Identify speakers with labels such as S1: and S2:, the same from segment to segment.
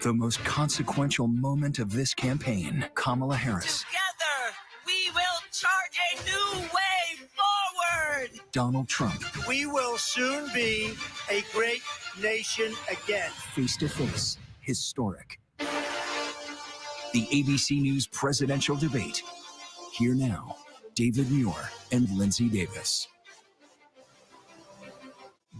S1: The most consequential moment of this campaign, Kamala Harris.
S2: Together, we will chart a new way forward.
S1: Donald Trump.
S3: We will soon be a great nation again.
S1: Face to face, historic. The ABC News presidential debate. Here now, David Muir and Lindsay Davis.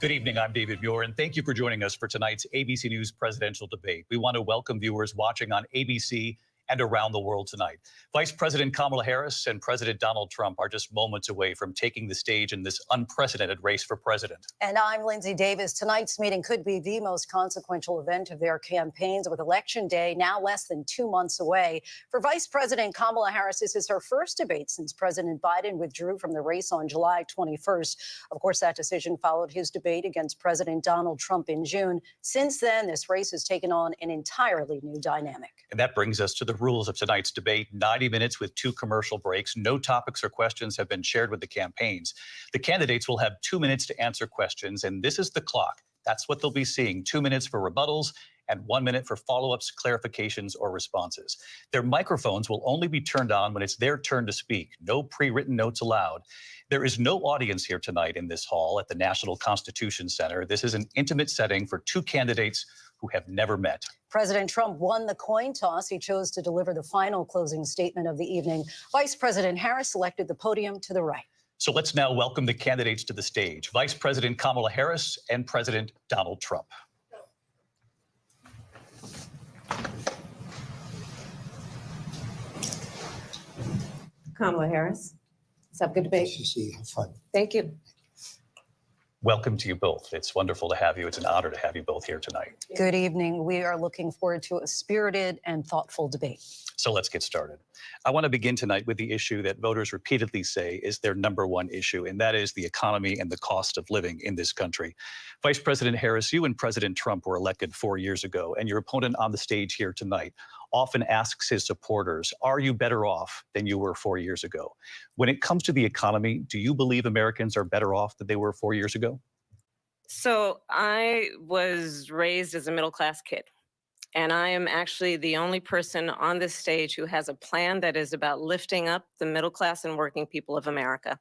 S4: Good evening, I'm David Muir, and thank you for joining us for tonight's ABC News presidential debate. We want to welcome viewers watching on ABC and around the world tonight. Vice President Kamala Harris and President Donald Trump are just moments away from taking the stage in this unprecedented race for president.
S5: And I'm Lindsay Davis. Tonight's meeting could be the most consequential event of their campaigns, with Election Day now less than 2 months away. For Vice President Kamala Harris, this is her first debate since President Biden withdrew from the race on July 21st. Of course, that decision followed his debate against President Donald Trump in June. Since then, this race has taken on an entirely new dynamic.
S4: And that brings us to the rules of tonight's debate. 90 minutes with 2 commercial breaks. No topics or questions have been shared with the campaigns. The candidates will have 2 minutes to answer questions, and this is the clock. That's what they'll be seeing. 2 minutes for rebuttals and 1 minute for follow-ups, clarifications, or responses. Their microphones will only be turned on when it's their turn to speak. No pre-written notes allowed. There is no audience here tonight in this hall at the National Constitution Center. This is an intimate setting for 2 candidates who have never met.
S5: President Trump won the coin toss. He chose to deliver the final closing statement of the evening. Vice President Harris selected the podium to the right.
S4: So let's now welcome the candidates to the stage. Vice President Kamala Harris and President Donald Trump.
S6: Kamala Harris. Let's have a good debate.
S3: Nice to see you. Have fun.
S6: Thank you.
S4: Welcome to you both. It's wonderful to have you. It's an honor to have you both here tonight.
S5: Good evening. We are looking forward to a spirited and thoughtful debate.
S4: So let's get started. I want to begin tonight with the issue that voters repeatedly say is their #1 issue, and that is the economy and the cost of living in this country. Vice President Harris, you and President Trump were elected 4 years ago, and your opponent on the stage here tonight often asks his supporters, are you better off than you were 4 years ago? When it comes to the economy, do you believe Americans are better off than they were 4 years ago?
S6: So I was raised as a middle-class kid, and I am actually the only person on this stage who has a plan that is about lifting up the middle class and working people of America.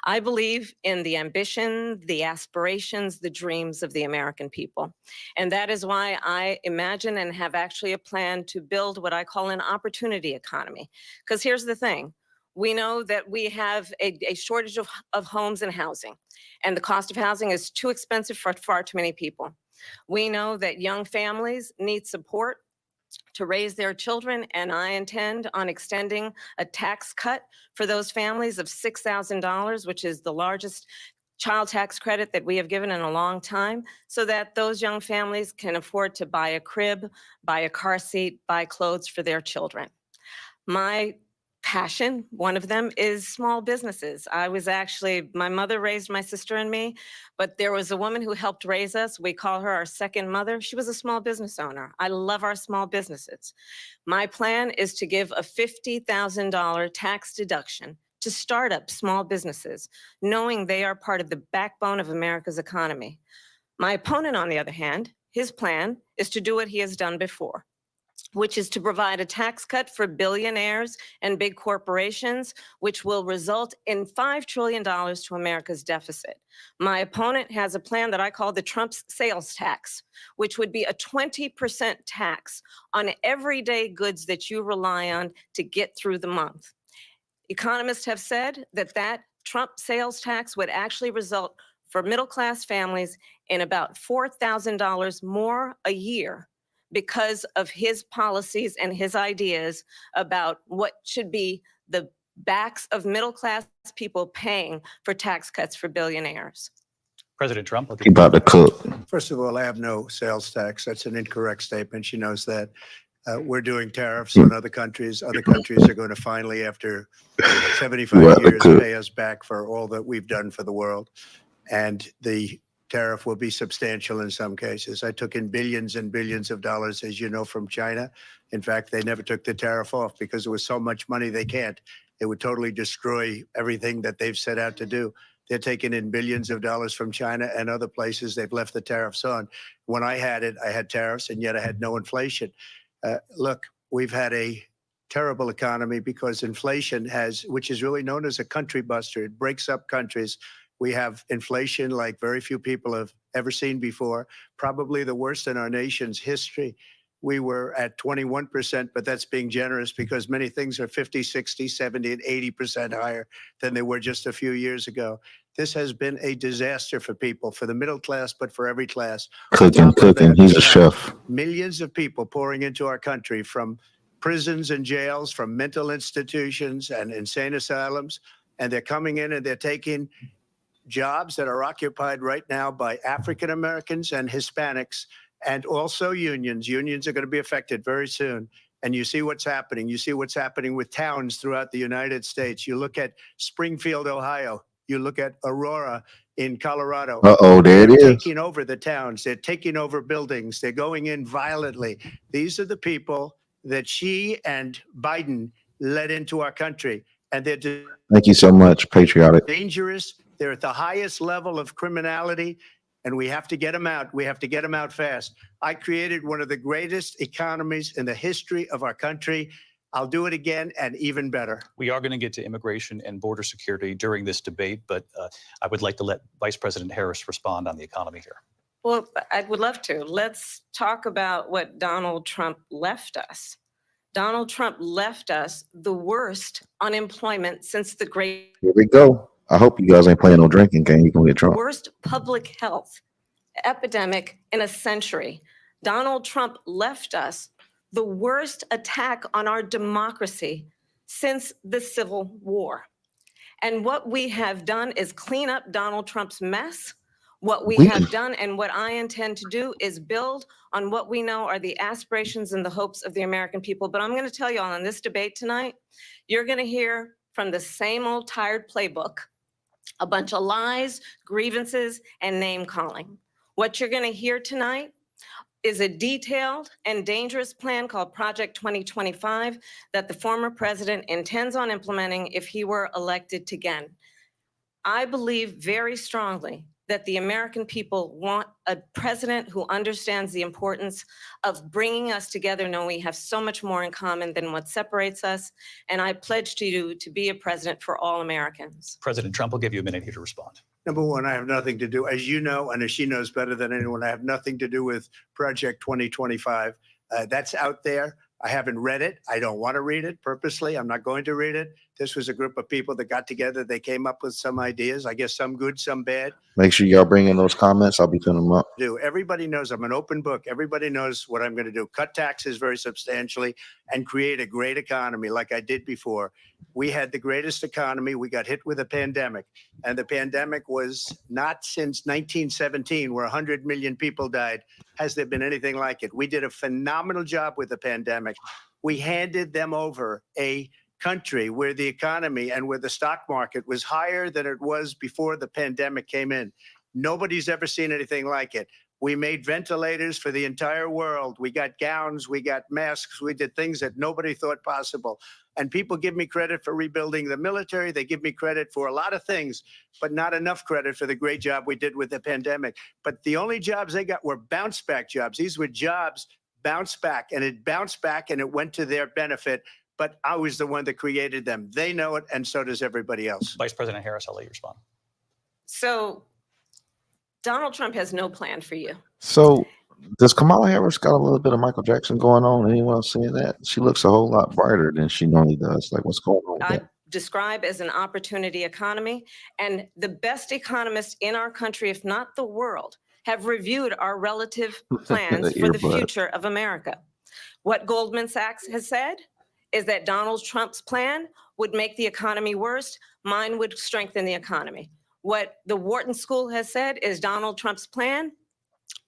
S6: I believe in the ambition, the aspirations, the dreams of the American people. And that is why I imagine and have actually a plan to build what I call an opportunity economy. Because here's the thing. We know that we have a shortage of homes and housing, and the cost of housing is too expensive for far too many people. We know that young families need support to raise their children, and I intend on extending a tax cut for those families of $6,000, which is the largest child tax credit that we have given in a long time, so that those young families can afford to buy a crib, buy a car seat, buy clothes for their children. My passion, one of them, is small businesses. My mother raised my sister and me, but there was a woman who helped raise us. We call her our second mother. She was a small business owner. I love our small businesses. My plan is to give a $50,000 tax deduction to start up small businesses, knowing they are part of the backbone of America's economy. My opponent, on the other hand, his plan is to do what he has done before, which is to provide a tax cut for billionaires and big corporations, which will result in $5 trillion to America's deficit. My opponent has a plan that I call the Trump's sales tax, which would be a 20% tax on everyday goods that you rely on to get through the month. Economists have said that Trump sales tax would actually result for middle-class families in about $4,000 more a year, because of his policies and his ideas about what should be the backs of middle-class people paying for tax cuts for billionaires.
S4: President Trump.
S7: About to cook.
S3: First of all, I have no sales tax. That's an incorrect statement. She knows that. We're doing tariffs on other countries. Other countries are going to finally, after 75 years, pay us back for all that we've done for the world. And the tariff will be substantial in some cases. I took in billions and billions of dollars, as you know, from China. In fact, they never took the tariff off because there was so much money they can't. It would totally destroy everything that they've set out to do. They're taking in billions of dollars from China and other places. They've left the tariffs on. When I had it, I had tariffs, and yet I had no inflation. Look, we've had a terrible economy because inflation which is really known as a country buster. It breaks up countries. We have inflation like very few people have ever seen before, probably the worst in our nation's history. We were at 21%, but that's being generous because many things are 50, 60, 70, and 80% higher than they were just a few years ago. This has been a disaster for people, for the middle class, but for every class.
S7: Cooking. He's a chef.
S3: Millions of people pouring into our country from prisons and jails, from mental institutions and insane asylums, and they're coming in and they're taking jobs that are occupied right now by African Americans and Hispanics, and also unions. Unions are going to be affected very soon. And you see what's happening. You see what's happening with towns throughout the United States. You look at Springfield, Ohio. You look at Aurora in Colorado.
S7: There it is.
S3: They're taking over the towns. They're taking over buildings. They're going in violently. These are the people that she and Biden led into our country. And they're
S7: Thank you so much, Patriotic.
S3: dangerous. They're at the highest level of criminality. And we have to get them out. We have to get them out fast. I created one of the greatest economies in the history of our country. I'll do it again and even better.
S4: We are going to get to immigration and border security during this debate, but I would like to let Vice President Harris respond on the economy here.
S6: Well, I would love to. Let's talk about what Donald Trump left us. Donald Trump left us the worst unemployment since the Great.
S7: Here we go. I hope you guys ain't playing no drinking game. You're going to get Trump.
S6: Worst public health epidemic in a century. Donald Trump left us the worst attack on our democracy since the Civil War. And what we have done is clean up Donald Trump's mess. What we have done and what I intend to do is build on what we know are the aspirations and the hopes of the American people. But I'm going to tell you all in this debate tonight, you're going to hear from the same old tired playbook, a bunch of lies, grievances, and name calling. What you're going to hear tonight is a detailed and dangerous plan called Project 2025 that the former president intends on implementing if he were elected again. I believe very strongly that the American people want a president who understands the importance of bringing us together, knowing we have so much more in common than what separates us. And I pledge to you to be a president for all Americans.
S4: President Trump will give you a minute here to respond.
S3: Number one, I have nothing to do, as you know, and as she knows better than anyone, I have nothing to do with Project 2025. That's out there. I haven't read it. I don't want to read it purposely. I'm not going to read it. This was a group of people that got together. They came up with some ideas, I guess some good, some bad.
S7: Make sure y'all bring in those comments. I'll be filling them up.
S3: Everybody knows I'm an open book. Everybody knows what I'm going to do. Cut taxes very substantially and create a great economy like I did before. We had the greatest economy. We got hit with a pandemic. And the pandemic was not since 1917, where 100 million people died, has there been anything like it. We did a phenomenal job with the pandemic. We handed them over a country where the economy and where the stock market was higher than it was before the pandemic came in. Nobody's ever seen anything like it. We made ventilators for the entire world. We got gowns, we got masks, we did things that nobody thought possible. And people give me credit for rebuilding the military. They give me credit for a lot of things, but not enough credit for the great job we did with the pandemic. But the only jobs they got were bounce back jobs. These were jobs bounced back, and it bounced back and it went to their benefit. But I was the one that created them. They know it, and so does everybody else.
S4: Vice President Harris, I'll let you respond.
S6: So Donald Trump has no plan for you.
S7: So does Kamala Harris got a little bit of Michael Jackson going on? Anyone else seeing that? She looks a whole lot brighter than she normally does. Like, what's going on with
S6: I
S7: that?
S6: describe as an opportunity economy. And the best economists in our country, if not the world, have reviewed our relative plans for the future of America. What Goldman Sachs has said is that Donald Trump's plan would make the economy worse. Mine would strengthen the economy. What the Wharton School has said is Donald Trump's plan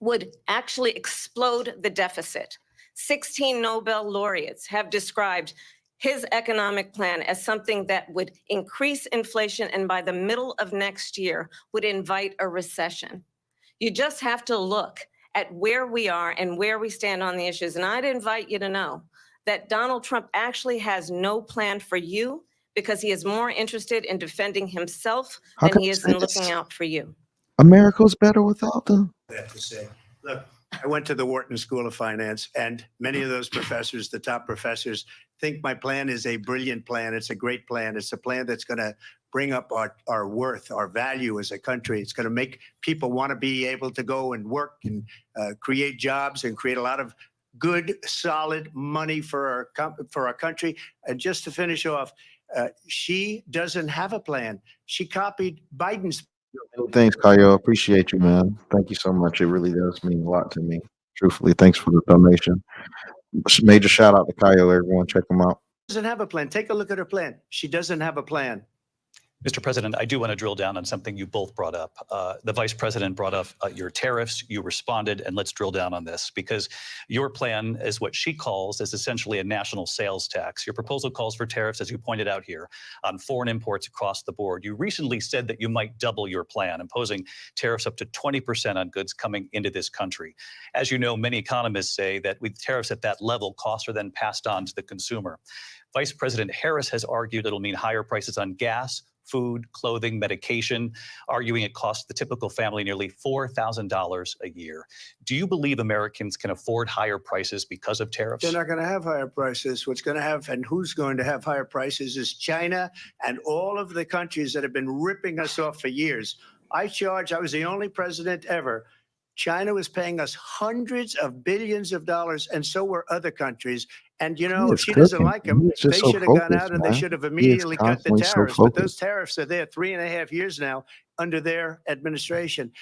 S6: would actually explode the deficit. 16 Nobel laureates have described his economic plan as something that would increase inflation and by the middle of next year would invite a recession. You just have to look at where we are and where we stand on the issues. And I'd invite you to know that Donald Trump actually has no plan for you because he is more interested in defending himself
S7: How
S6: than
S7: can
S6: he
S7: you
S6: is
S7: say
S6: in looking
S7: this?
S6: out for you.
S7: America's better without them.
S3: That to say, look, I went to the Wharton School of Finance, and many of those professors, the top professors, think my plan is a brilliant plan. It's a great plan. It's a plan that's going to bring up our worth, our value as a country. It's going to make people want to be able to go and work and create jobs and create a lot of good, solid money for our country. And just to finish off, she doesn't have a plan. She copied Biden's.
S7: Thanks, Kayo. Appreciate you, man. Thank you so much. It really does mean a lot to me. Truthfully, thanks for the donation. Major shout out to Kayo, everyone. Check him out.
S3: Doesn't have a plan. Take a look at her plan. She doesn't have a plan.
S4: Mr. President, I do want to drill down on something you both brought up. The Vice President brought up your tariffs. You responded, and let's drill down on this because your plan is what she calls is essentially a national sales tax. Your proposal calls for tariffs, as you pointed out here, on foreign imports across the board. You recently said that you might double your plan, imposing tariffs up to 20% on goods coming into this country. As you know, many economists say that with tariffs at that level, costs are then passed on to the consumer. Vice President Harris has argued it'll mean higher prices on gas, food, clothing, medication, arguing it costs the typical family nearly $4,000 a year. Do you believe Americans can afford higher prices because of tariffs?
S3: They're not going to have higher prices. What's going to have and who's going to have higher prices is China and all of the countries that have been ripping us off for years. I was the only president ever. China was paying us hundreds of billions of dollars, and so were other countries. And, you know, if she doesn't like them, they should have gone out and they should have immediately cut the tariffs. But those tariffs are there 3.5 years now under their administration.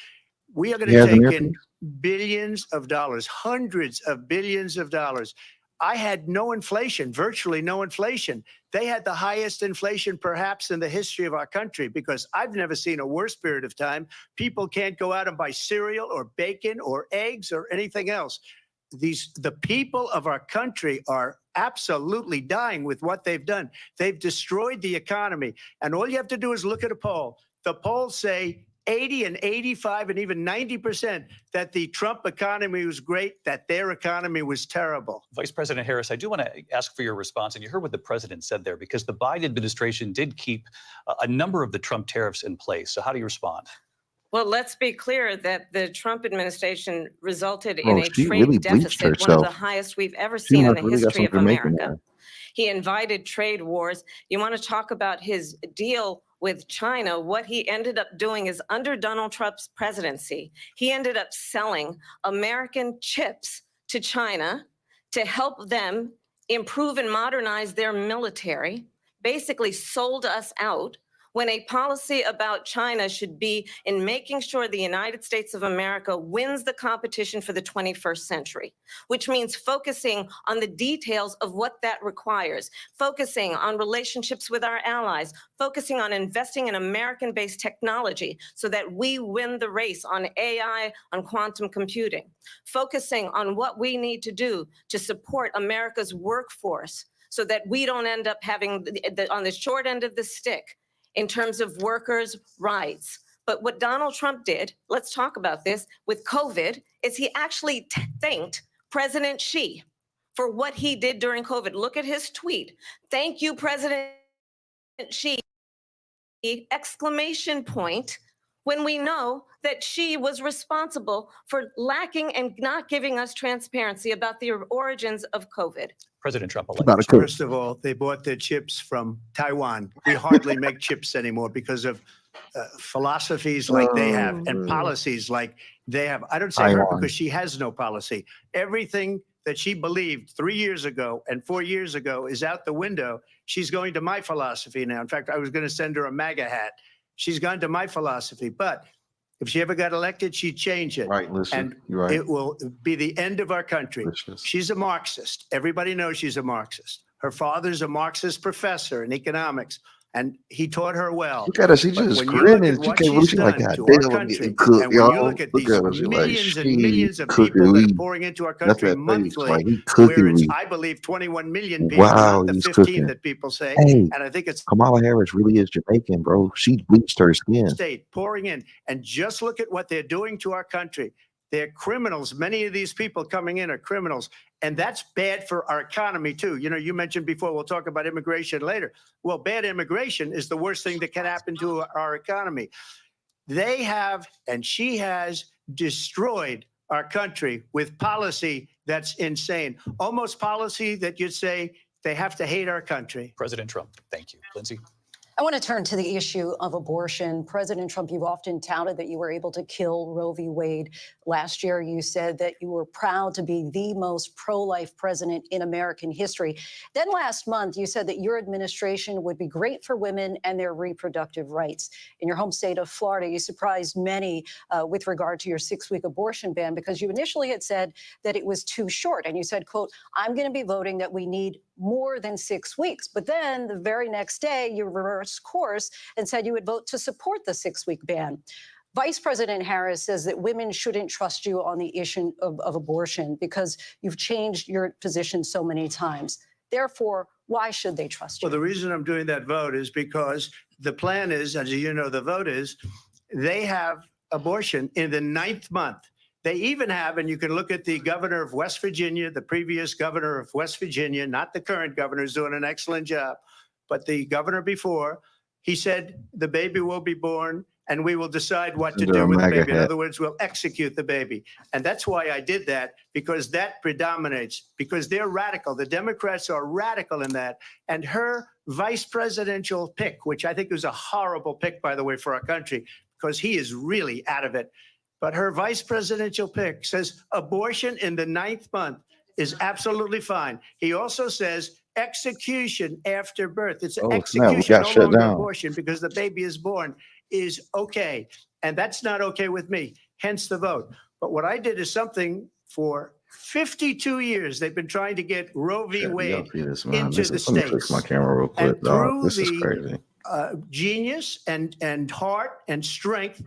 S3: We are going to take in billions of dollars, hundreds of billions of dollars. I had no inflation, virtually no inflation. They had the highest inflation perhaps in the history of our country because I've never seen a worse period of time. People can't go out and buy cereal or bacon or eggs or anything else. The people of our country are absolutely dying with what they've done. They've destroyed the economy. And all you have to do is look at a poll. The polls say 80 and 85 and even 90% that the Trump economy was great, that their economy was terrible.
S4: Vice President Harris, I do want to ask for your response. And you heard what the president said there, because the Biden administration did keep a number of the Trump tariffs in place. So how do you respond?
S6: Well, let's be clear that the Trump administration resulted in a trade deficit, one of the highest we've ever seen in the history of America. He invited trade wars. You want to talk about his deal with China? What he ended up doing is under Donald Trump's presidency, he ended up selling American chips to China to help them improve and modernize their military, basically sold us out, when a policy about China should be in making sure the United States of America wins the competition for the 21st century, which means focusing on the details of what that requires, focusing on relationships with our allies, focusing on investing in American-based technology so that we win the race on AI, on quantum computing, focusing on what we need to do to support America's workforce so that we don't end up having on the short end of the stick in terms of workers' rights. But what Donald Trump did, let's talk about this, with COVID, is he actually thanked President Xi for what he did during COVID. Look at his tweet. Thank you, President Xi, exclamation point, when we know that Xi was responsible for lacking and not giving us transparency about the origins of COVID.
S4: President Trump.
S3: First of all, they bought their chips from Taiwan. We hardly make chips anymore because of philosophies like they have and policies like they have. I don't say her because she has no policy. Everything that she believed 3 years ago and 4 years ago is out the window. She's going to my philosophy now. In fact, I was going to send her a MAGA hat. She's gone to my philosophy. But if she ever got elected, she'd change it.
S7: Right, listen,
S3: and
S7: you're right.
S3: It will be the end of our country. She's a Marxist. Everybody knows she's a Marxist. Her father's a Marxist professor in economics, and he taught her well.
S7: Look at her. She just grinning. She can't believe she's like, God damn, I'm getting cooked, y'all.
S3: You look at these millions and millions of
S7: cookery.
S3: people that are pouring into our country monthly, where it's, I believe, 21 million people, not the 15 that people say.
S7: Hey,
S3: and I think it's
S7: Kamala Harris really is Jamaican, bro. She bleached her skin.
S3: State pouring in, and just look at what they're doing to our country. They're criminals. Many of these people coming in are criminals. And that's bad for our economy, too. You know, you mentioned before, we'll talk about immigration later. Well, bad immigration is the worst thing that can happen to our economy. They have, and she has, destroyed our country with policy that's insane. Almost policy that you'd say they have to hate our country.
S4: President Trump, thank you. Lindsay?
S5: I want to turn to the issue of abortion. President Trump, you've often touted that you were able to kill Roe v. Wade. Last year, you said that you were proud to be the most pro-life president in American history. Then last month, you said that your administration would be great for women and their reproductive rights. In your home state of Florida, you surprised many with regard to your 6-week abortion ban because you initially had said that it was too short. And you said, quote, I'm going to be voting that we need more than 6 weeks. But then the very next day, you reversed course and said you would vote to support the 6-week ban. Vice President Harris says that women shouldn't trust you on the issue of abortion because you've changed your position so many times. Therefore, why should they trust you?
S3: Well, the reason I'm doing that vote is because the plan is, as you know, the vote is, they have abortion in the 9th month. They even have, and you can look at the governor of West Virginia, the previous governor of West Virginia, not the current governor, who's doing an excellent job, but the governor before, he said the baby will be born and we will decide what to do with the baby. In other words, we'll execute the baby. And that's why I did that, because that predominates, because they're radical. The Democrats are radical in that. And her vice presidential pick, which I think was a horrible pick, by the way, for our country, because he is really out of it. But her vice presidential pick says abortion in the 9th month is absolutely fine. He also says execution after birth. It's execution, no longer abortion, because the baby is born, is okay. And that's not okay with me, hence the vote. But what I did is something for 52 years. They've been trying to get Roe v. Wade into the states.
S7: Let me fix my camera real quick.
S3: And through
S7: This is crazy.
S3: Genius and heart and strength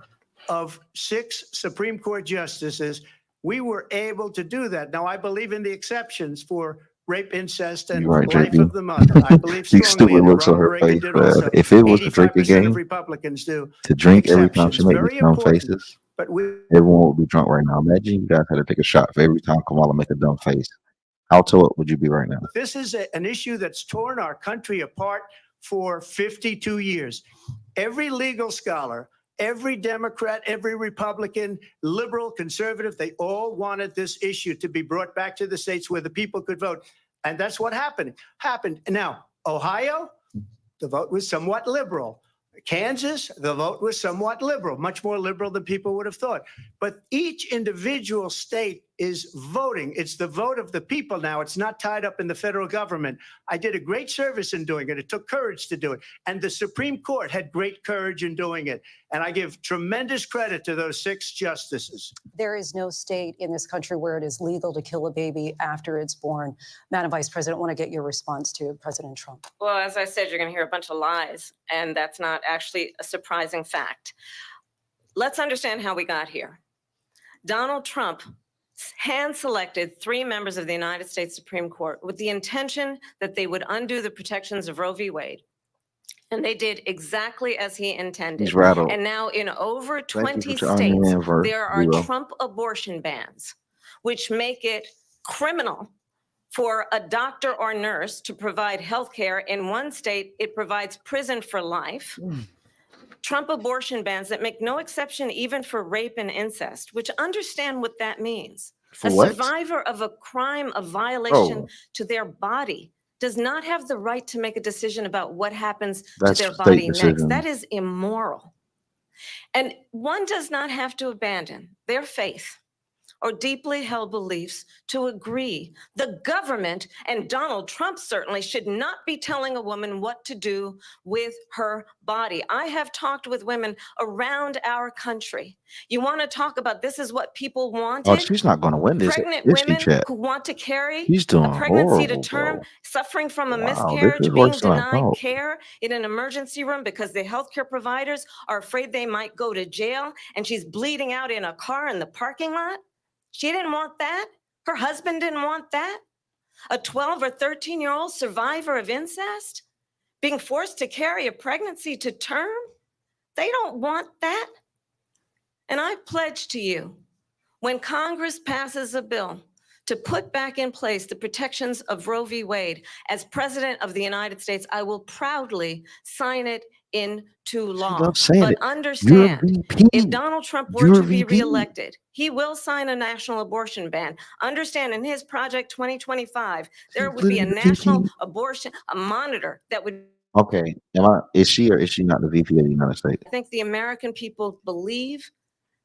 S3: of 6 Supreme Court justices, we were able to do that. Now, I believe in the exceptions for rape, incest, and
S7: Right,
S3: life
S7: JB.
S3: of the month. I believe
S7: These
S3: strongly
S7: stupid
S3: in it.
S7: looks on
S3: Ronald
S7: her
S3: Reagan
S7: face,
S3: did
S7: man.
S3: also.
S7: If it was a drinking
S3: 85%
S7: game,
S3: of Republicans do.
S7: to drink every time she
S3: Exceptions,
S7: makes
S3: very
S7: these dumb
S3: important.
S7: faces,
S3: But we
S7: everyone would be drunk right now. Imagine you guys had to take a shot for every time Kamala make a dumb face. How tore up would you be right now?
S3: This is an issue that's torn our country apart for 52 years. Every legal scholar, every Democrat, every Republican, liberal, conservative, they all wanted this issue to be brought back to the states where the people could vote. And that's what happened. Now, Ohio, the vote was somewhat liberal. Kansas, the vote was somewhat liberal, much more liberal than people would have thought. But each individual state is voting. It's the vote of the people now. It's not tied up in the federal government. I did a great service in doing it. It took courage to do it. And the Supreme Court had great courage in doing it. And I give tremendous credit to those 6 justices.
S5: There is no state in this country where it is legal to kill a baby after it's born. Madam Vice President, I want to get your response to President Trump.
S6: Well, as I said, you're going to hear a bunch of lies, and that's not actually a surprising fact. Let's understand how we got here. Donald Trump hand-selected 3 members of the United States Supreme Court with the intention that they would undo the protections of Roe v. Wade. And they did exactly as he intended.
S7: He's rattled.
S6: And now in over
S7: Thank you
S6: 20
S7: for telling me
S6: states,
S7: in verse
S6: there are
S7: 0.
S6: Trump abortion bans, which make it criminal for a doctor or nurse to provide health care. In one state, it provides prison for life. Trump abortion bans that make no exception even for rape and incest, which understand what that means.
S7: For
S6: A
S7: what?
S6: survivor of a crime of violation
S7: Oh.
S6: to their body does not have the right to make a decision about what happens
S7: That's
S6: to their
S7: state
S6: body next.
S7: decision.
S6: That is immoral. And one does not have to abandon their faith or deeply held beliefs to agree. The government, and Donald Trump certainly, should not be telling a woman what to do with her body. I have talked with women around our country. You want to talk about this is what people wanted?
S7: Oh, she's not going to win this.
S6: Pregnant
S7: Is she,
S6: women
S7: Chet?
S6: who want to carry
S7: He's doing
S6: a pregnancy to
S7: horrible,
S6: term,
S7: bro.
S6: suffering from a
S7: Wow, this
S6: miscarriage,
S7: is
S6: being
S7: worse than I
S6: denied
S7: thought.
S6: care in an emergency room because the healthcare providers are afraid they might go to jail, and she's bleeding out in a car in the parking lot. She didn't want that. Her husband didn't want that. A 12 or 13-year-old survivor of incest being forced to carry a pregnancy to term. They don't want that. And I pledge to you, when Congress passes a bill to put back in place the protections of Roe v. Wade. As President of the United States, I will proudly sign it into law.
S7: loves saying
S6: But
S7: it. You're a
S6: understand,
S7: VP.
S6: if Donald Trump were
S7: You're a
S6: to be
S7: VP.
S6: reelected, he will sign a national abortion ban. Understand, in his Project 2025, there would be a
S7: literally the
S6: national
S7: VP.
S6: abortion, a monitor that would.
S7: Okay, is she or is she not the VP of the United States?
S6: I think the American people believe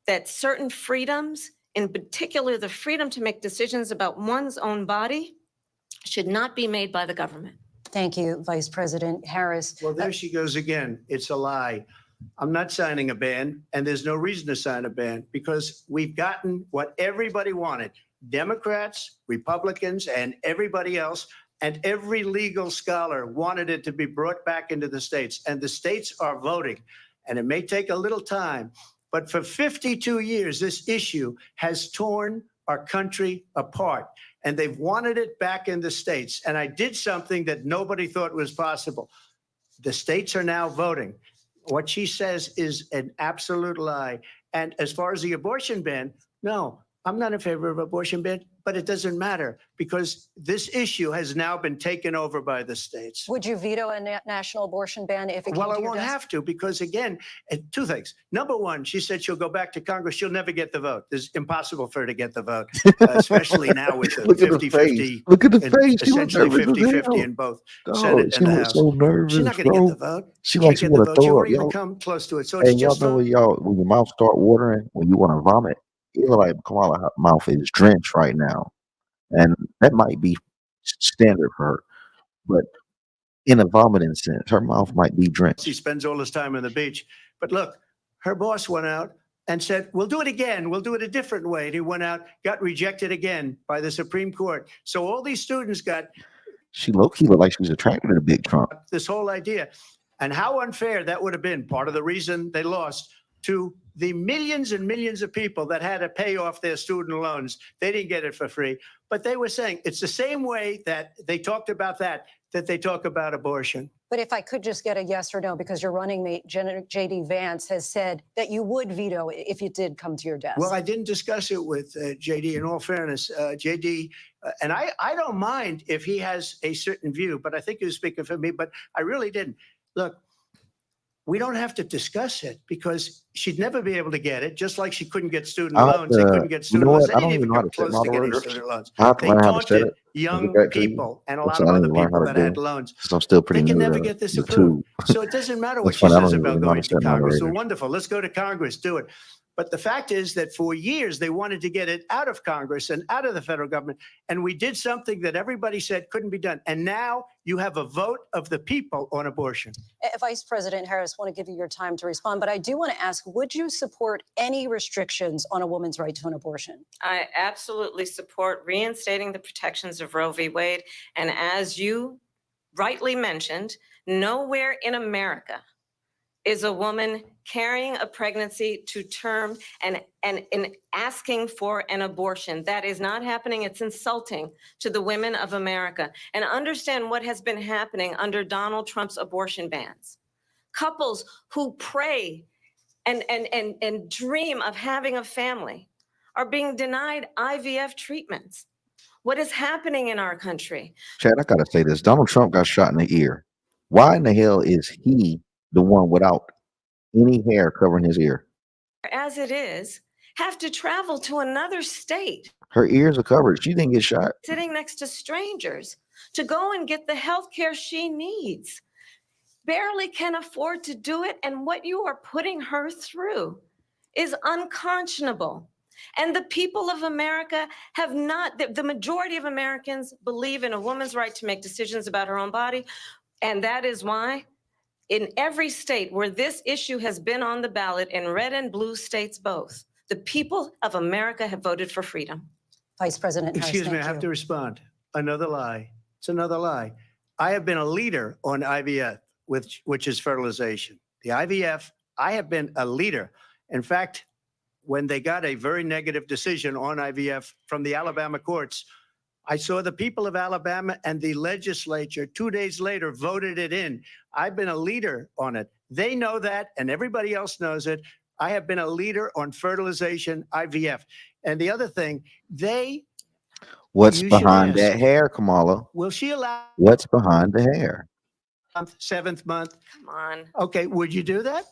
S6: that certain freedoms, in particular the freedom to make decisions about one's own body, should not be made by the government.
S5: Thank you, Vice President Harris.
S3: Well, there she goes again. It's a lie. I'm not signing a ban, and there's no reason to sign a ban because we've gotten what everybody wanted. Democrats, Republicans, and everybody else, and every legal scholar wanted it to be brought back into the states, and the states are voting. And it may take a little time, but for 52 years, this issue has torn our country apart, and they've wanted it back in the states. And I did something that nobody thought was possible. The states are now voting. What she says is an absolute lie. And as far as the abortion ban, no, I'm not in favor of abortion ban, but it doesn't matter because this issue has now been taken over by the states.
S5: Would you veto a national abortion ban if it came
S3: Well,
S5: to
S3: I
S5: your
S3: won't
S5: desk?
S3: have to because, again, two things. Number one, she said she'll go back to Congress. She'll never get the vote. It's impossible for her to get the vote, especially now with the
S7: Look at the
S3: 50-50.
S7: face. Look at the
S3: and
S7: face. She was
S3: essentially
S7: nervous as
S3: 50-50
S7: hell.
S3: in both
S7: Dog,
S3: Senate
S7: she
S3: and the
S7: was
S3: House.
S7: so nervous,
S3: She's not going to
S7: bro.
S3: get the vote.
S7: She
S3: Can't
S7: like she
S3: get the
S7: want to
S3: vote. She
S7: throw
S3: won't
S7: up.
S3: even
S7: Y'all,
S3: come close to it. So
S7: hey,
S3: it's
S7: y'all
S3: just
S7: know when your mouth start watering, when you want to vomit, you feel like Kamala's mouth is drenched right now. And that might be standard for her. But in a vomiting sense, her mouth might be drenched.
S3: he spends all his time on the beach. But look, her boss went out and said, we'll do it again. We'll do it a different way. And he went out, got rejected again by the Supreme Court. So all these students got
S7: She low-key looked like she was attracted to Big Trump.
S3: this whole idea. And how unfair that would have been, part of the reason they lost, to the millions and millions of people that had to pay off their student loans. They didn't get it for free. But they were saying it's the same way that they talked about that they talk about abortion.
S5: But if I could just get a yes or no, because your running mate, J.D. Vance, has said that you would veto it if it did come to your desk.
S3: Well, I didn't discuss it with J.D. In all fairness, J.D. And I don't mind if he has a certain view, but I think he was speaking for me, but I really didn't. Look, we don't have to discuss it because she'd never be able to get it, just like she couldn't get student loans. They couldn't get student loans. They didn't even come close to getting student loans. They taunted young people and a lot of other people that had loans.
S7: So I'm still pretty
S3: They can
S7: new
S3: never
S7: to
S3: get this
S7: the
S3: approved.
S7: two.
S3: So it doesn't matter what
S7: That's
S3: she
S7: fine. I don't
S3: says
S7: even
S3: about
S7: know
S3: going
S7: how
S3: to
S7: to set
S3: Congress. So
S7: moderators.
S3: wonderful. Let's go to Congress. Do it. But the fact is that for years, they wanted to get it out of Congress and out of the federal government. And we did something that everybody said couldn't be done. And now you have a vote of the people on abortion.
S5: Vice President Harris, I want to give you your time to respond, but I do want to ask, would you support any restrictions on a woman's right to an abortion?
S6: I absolutely support reinstating the protections of Roe v. Wade. And as you rightly mentioned, nowhere in America is a woman carrying a pregnancy to term and asking for an abortion. That is not happening. It's insulting to the women of America. And understand what has been happening under Donald Trump's abortion bans. Couples who pray and dream of having a family are being denied IVF treatments. What is happening in our country?
S7: Chad, I gotta say this. Donald Trump got shot in the ear. Why in the hell is he the one without any hair covering his ear?
S6: As it is, have to travel to another state,
S7: Her ears are covered. She didn't get shot.
S6: sitting next to strangers, to go and get the health care she needs. Barely can afford to do it, and what you are putting her through is unconscionable. And the people of America have not, the majority of Americans believe in a woman's right to make decisions about her own body. And that is why in every state where this issue has been on the ballot, in red and blue states both, the people of America have voted for freedom.
S5: Vice President Harris,
S3: Excuse me, I
S5: thank
S3: have
S5: you.
S3: to respond. Another lie. It's another lie. I have been a leader on IVF, which is fertilization. The IVF, I have been a leader. In fact, when they got a very negative decision on IVF from the Alabama courts, I saw the people of Alabama and the legislature 2 days later voted it in. I've been a leader on it. They know that, and everybody else knows it. I have been a leader on fertilization, IVF. And the other thing,
S7: What's
S3: You should
S7: behind that
S3: ask.
S7: hair, Kamala?
S3: Will she allow
S7: What's behind the hair?
S3: seventh month?
S6: Come on.
S3: Okay, would you do that?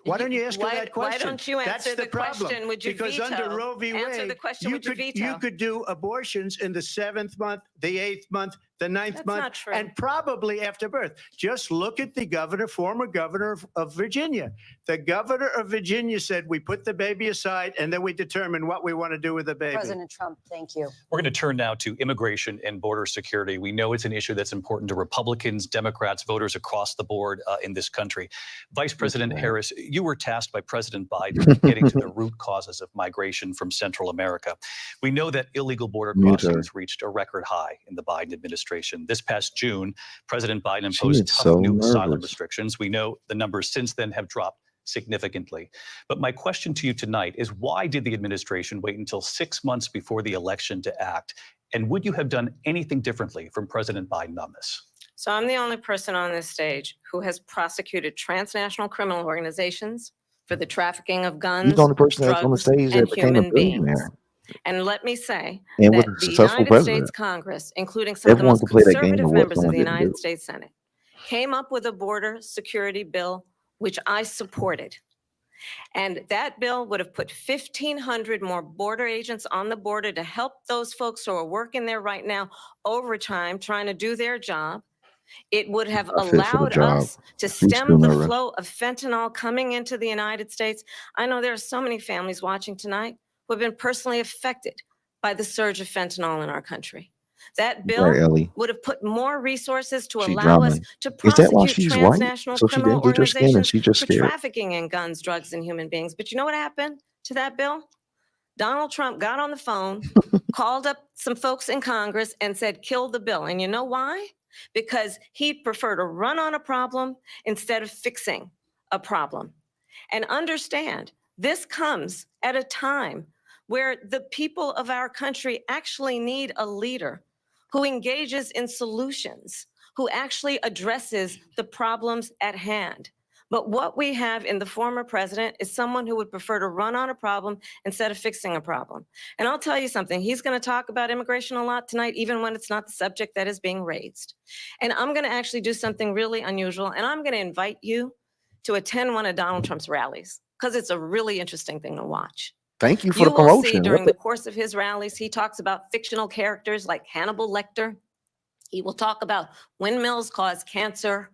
S3: Why don't you ask her that
S6: Why
S3: question?
S6: don't you
S3: That's
S6: answer
S3: the
S6: the
S3: problem.
S6: question? Would you
S3: Because
S6: veto?
S3: under Roe v.
S6: Answer
S3: Wade,
S6: the question.
S3: you
S6: Would you
S3: could
S6: veto?
S3: do abortions in the 7th month, the 8th month, the 9th
S6: That's
S3: month,
S6: not true.
S3: and probably after birth. Just look at the governor, former governor of Virginia. The governor of Virginia said we put the baby aside and then we determine what we want to do with the baby.
S5: President Trump, thank you.
S4: We're going to turn now to immigration and border security. We know it's an issue that's important to Republicans, Democrats, voters across the board in this country. Vice President Harris, you were tasked by President Biden with getting to the root causes of migration from Central America. We know that illegal border crossings reached a record high in the Biden administration. This past June, President Biden imposed tough new asylum restrictions. We know the numbers since then have dropped significantly. But my question to you tonight is, why did the administration wait until 6 months before the election to act? And would you have done anything differently from President Biden on this?
S6: So I'm the only person on this stage who has prosecuted transnational criminal organizations for the trafficking of guns,
S7: You're the only person that's on the
S6: drugs,
S7: stage that
S6: and
S7: became a
S6: human beings.
S7: billionaire.
S6: And let me say
S7: And was
S6: that
S7: a
S6: the
S7: successful
S6: United
S7: president.
S6: States Congress, including some
S7: Everyone
S6: of the
S7: can
S6: most
S7: play that game
S6: conservative
S7: of what
S6: members of
S7: someone
S6: the
S7: didn't
S6: United
S7: do.
S6: States Senate, came up with a border security bill, which I supported. And that bill would have put 1,500 more border agents on the border to help those folks who are working there right now overtime, trying to do their job. It would have
S7: Not fit for the
S6: allowed
S7: job.
S6: us to
S7: She's still
S6: stem the
S7: nervous.
S6: flow of fentanyl coming into the United States. I know there are so many families watching tonight who have been personally affected by the surge of fentanyl in our country. That bill
S7: Right, Ellie.
S6: would have put more resources to
S7: She
S6: allow us
S7: drowning.
S6: to
S7: Is that why
S6: prosecute
S7: she's white?
S6: transnational
S7: So she
S6: criminal
S7: didn't bleach her skin and
S6: organizations
S7: she just
S6: for
S7: scared?
S6: trafficking in guns, drugs, and human beings. But you know what happened to that bill? Donald Trump got on the phone, called up some folks in Congress and said, kill the bill. And you know why? Because he'd prefer to run on a problem instead of fixing a problem. And understand, this comes at a time where the people of our country actually need a leader who engages in solutions, who actually addresses the problems at hand. But what we have in the former president is someone who would prefer to run on a problem instead of fixing a problem. And I'll tell you something, he's going to talk about immigration a lot tonight, even when it's not the subject that is being raised. And I'm going to actually do something really unusual, and I'm going to invite you to attend one of Donald Trump's rallies, because it's a really interesting thing to watch.
S7: Thank you for
S6: You
S7: the
S6: will see
S7: promotion.
S6: during the course of his rallies, he talks about fictional characters like Hannibal Lecter. He will talk about windmills cause cancer.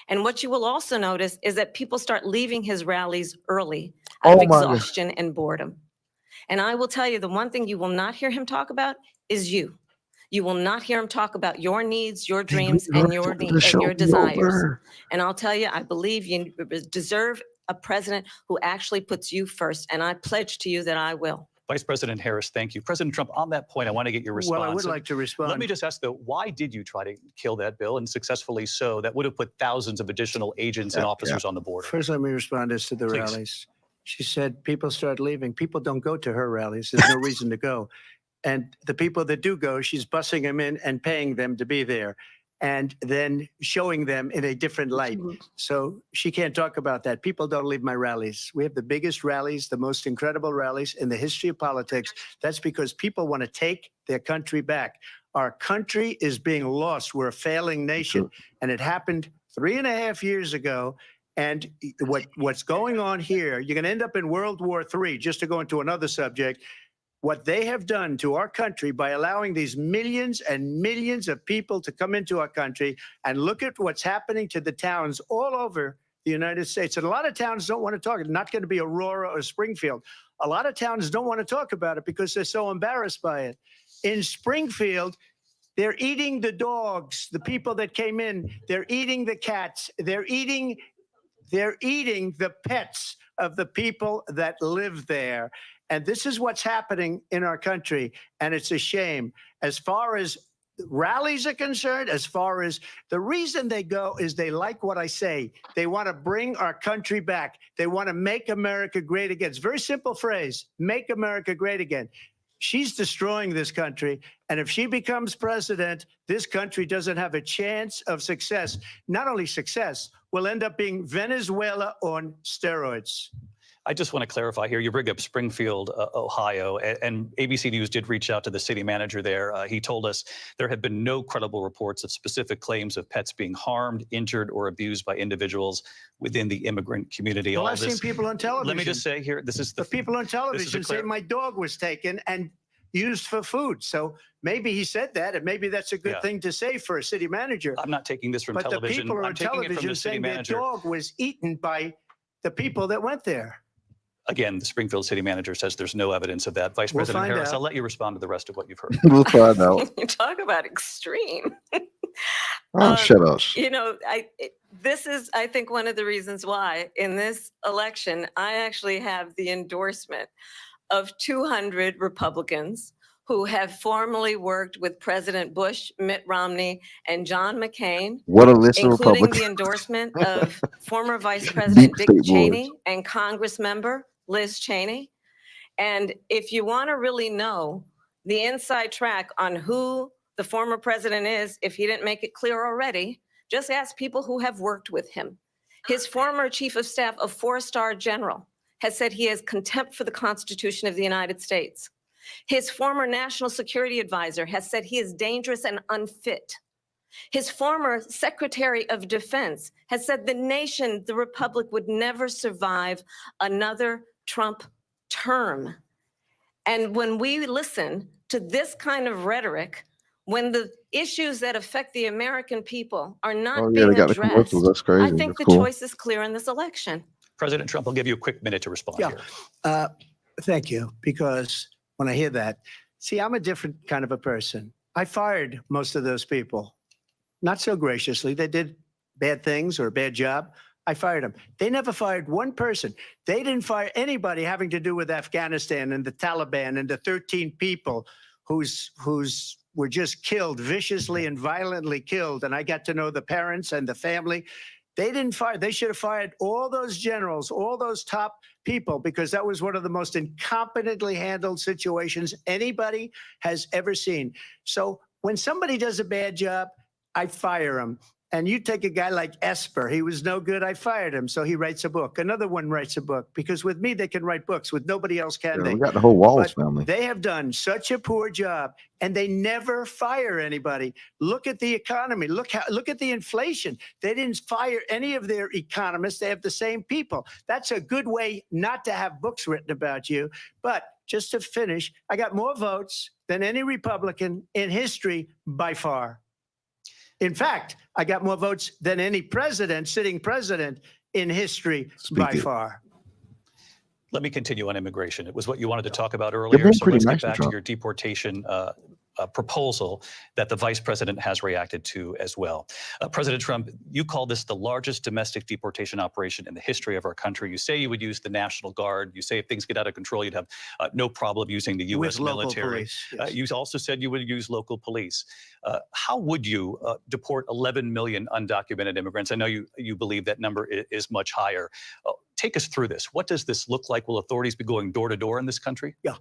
S6: And what you will also notice is that people start leaving his rallies early out of
S7: Oh my God.
S6: exhaustion and boredom. And I will tell you, the one thing you will not hear him talk about is you. You will not hear him talk about your needs, your dreams, and your desires. And I'll tell you, I believe you deserve a president who actually puts you first. And I pledge to you that I will.
S4: Vice President Harris, thank you. President Trump, on that point, I want to get your response.
S3: Well, I would like to respond.
S4: Let me just ask, though, why did you try to kill that bill, and successfully so? That would have put thousands of additional agents and officers on the border.
S3: First, let me respond as to the
S4: Please.
S3: rallies. She said people start leaving. People don't go to her rallies. There's no reason to go. And the people that do go, she's bussing them in and paying them to be there, and then showing them in a different light. So she can't talk about that. People don't leave my rallies. We have the biggest rallies, the most incredible rallies in the history of politics. That's because people want to take their country back. Our country is being lost. We're a failing nation. And it happened 3.5 years ago. And what's going on here, you're going to end up in World War III, just to go into another subject. What they have done to our country by allowing these millions and millions of people to come into our country, and look at what's happening to the towns all over the United States. And a lot of towns don't want to talk. It's not going to be Aurora or Springfield. A lot of towns don't want to talk about it because they're so embarrassed by it. In Springfield, they're eating the dogs, the people that came in. They're eating the cats. They're eating the pets of the people that live there. And this is what's happening in our country, and it's a shame. As far as rallies are concerned, as far as the reason they go is they like what I say. They want to bring our country back. They want to make America great again. It's a very simple phrase, make America great again. She's destroying this country, and if she becomes president, this country doesn't have a chance of success. Not only success, we'll end up being Venezuela on steroids.
S4: I just want to clarify here. You bring up Springfield, Ohio, and ABC News did reach out to the city manager there. He told us there have been no credible reports of specific claims of pets being harmed, injured, or abused by individuals within the immigrant community.
S3: Well,
S4: All
S3: I've
S4: this,
S3: seen people on television.
S4: let me just say here, this is
S3: the people on television say
S4: clear-
S3: my dog was taken and used for food. So maybe he said that, and maybe that's a good thing to say for a city manager.
S4: I'm not taking this from
S3: But
S4: television.
S3: the people are
S4: I'm
S3: on
S4: taking it from
S3: television
S4: the city
S3: saying their
S4: manager.
S3: dog was eaten by the people that went there.
S4: Again, the Springfield city manager says there's no evidence of that. Vice
S3: We'll
S4: President
S3: find
S4: Harris,
S3: out.
S4: I'll let you respond to the rest of what you've heard.
S7: We'll find out.
S6: You talk about extreme.
S7: Oh, shut up.
S6: You know, this is, I think, one of the reasons why in this election, I actually have the endorsement of 200 Republicans who have formerly worked with President Bush, Mitt Romney, and John McCain,
S7: What a list of
S6: including
S7: Republicans.
S6: the endorsement of former Vice President Dick
S7: State
S6: Cheney and Congress member Liz Cheney. And if you want to really know the inside track on who the former president is, if he didn't make it clear already, just ask people who have worked with him. His former chief of staff, a 4-star general, has said he has contempt for the Constitution of the United States. His former national security advisor has said he is dangerous and unfit. His former Secretary of Defense has said the nation, the republic, would never survive another Trump term. And when we listen to this kind of rhetoric, when the issues that affect the American people are not
S7: Oh, yeah,
S6: being
S7: they got the
S6: addressed,
S7: commercials. That's crazy.
S6: I think
S7: That's
S6: the
S7: cool.
S6: choice is clear in this election.
S4: President Trump, I'll give you a quick minute to respond
S3: Yeah.
S4: here.
S3: Thank you. Because when I hear that, see, I'm a different kind of a person. I fired most of those people, not so graciously. They did bad things or a bad job. I fired them. They never fired one person. They didn't fire anybody having to do with Afghanistan and the Taliban and the 13 people who's were just killed, viciously and violently killed. And I got to know the parents and the family. They didn't fire. They should have fired all those generals, all those top people, because that was one of the most incompetently handled situations anybody has ever seen. So when somebody does a bad job, I fire him. And you take a guy like Esper, he was no good, I fired him. So he writes a book. Another one writes a book, because with me, they can write books. With nobody else can
S7: Yeah,
S3: they?
S7: we got the whole Walls
S3: But
S7: family.
S3: they have done such a poor job, and they never fire anybody. Look at the economy. Look at the inflation. They didn't fire any of their economists. They have the same people. That's a good way not to have books written about you. But just to finish, I got more votes than any Republican in history by far. In fact, I got more votes than any president, sitting president in history by
S7: Speak it.
S3: far.
S4: Let me continue on immigration. It was what you wanted to talk about
S7: They're
S4: earlier.
S7: being
S4: So
S7: pretty
S4: let's
S7: nice
S4: get
S7: to
S4: back to
S7: Trump.
S4: your deportation proposal that the vice president has reacted to as well. President Trump, you call this the largest domestic deportation operation in the history of our country. You say you would use the National Guard. You say if things get out of control, you'd have no problem using the U.S.
S3: With local
S4: military.
S3: police, yes.
S4: You also said you would use local police. How would you deport 11 million undocumented immigrants? I know you believe that number is much higher. Take us through this. What does this look like? Will authorities be going door to door in this country?
S3: Yeah,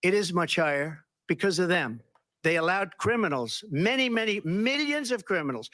S3: it is much higher because of them. They allowed criminals, many, many millions of criminals.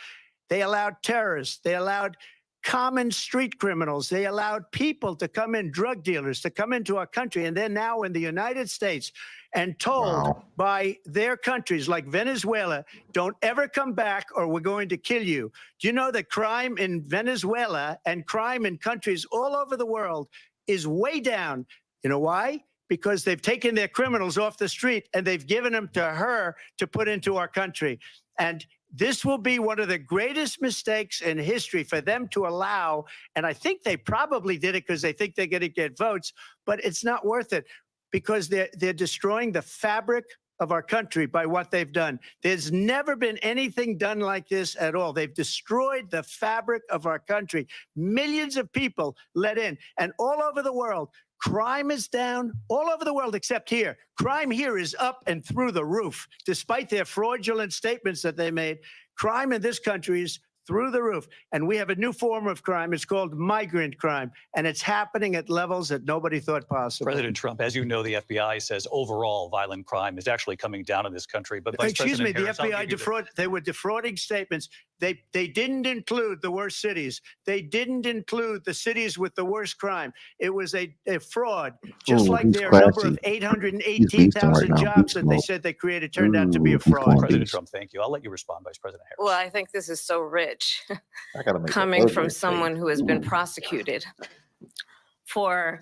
S3: They allowed terrorists. They allowed common street criminals. They allowed people to come in, drug dealers to come into our country. And they're now in the United States and told by their countries like Venezuela, don't ever come back or we're going to kill you. Do you know that crime in Venezuela and crime in countries all over the world is way down? You know why? Because they've taken their criminals off the street and they've given them to her to put into our country. And this will be one of the greatest mistakes in history for them to allow. And I think they probably did it because they think they're going to get votes, but it's not worth it because they're destroying the fabric of our country by what they've done. There's never been anything done like this at all. They've destroyed the fabric of our country. Millions of people let in, and all over the world, crime is down all over the world except here. Crime here is up and through the roof. Despite their fraudulent statements that they made, crime in this country is through the roof. And we have a new form of crime. It's called migrant crime. And it's happening at levels that nobody thought possible.
S4: President Trump, as you know, the FBI says overall violent crime is actually coming down in this country. But Vice
S3: Excuse me,
S4: President
S3: the
S4: Harris, I'll
S3: FBI
S4: give you
S3: they were defrauding statements. They didn't include the worst cities. They didn't include the cities with the worst crime. It was a fraud. Just
S7: Ooh,
S3: like
S7: he's
S3: their number
S7: classy.
S3: of
S7: He's beasting
S3: 818,000
S7: right now.
S3: jobs
S7: Beast
S3: that they
S7: mode.
S3: said they created turned out to be a
S7: Ooh, he's
S3: fraud.
S7: going
S4: President
S7: beast.
S4: Trump, thank you. I'll let you respond, Vice President Harris.
S6: Well, I think this is so rich
S7: I gotta make the
S6: coming from
S7: ugliest
S6: someone
S7: face.
S6: who has been
S7: Ooh.
S6: prosecuted for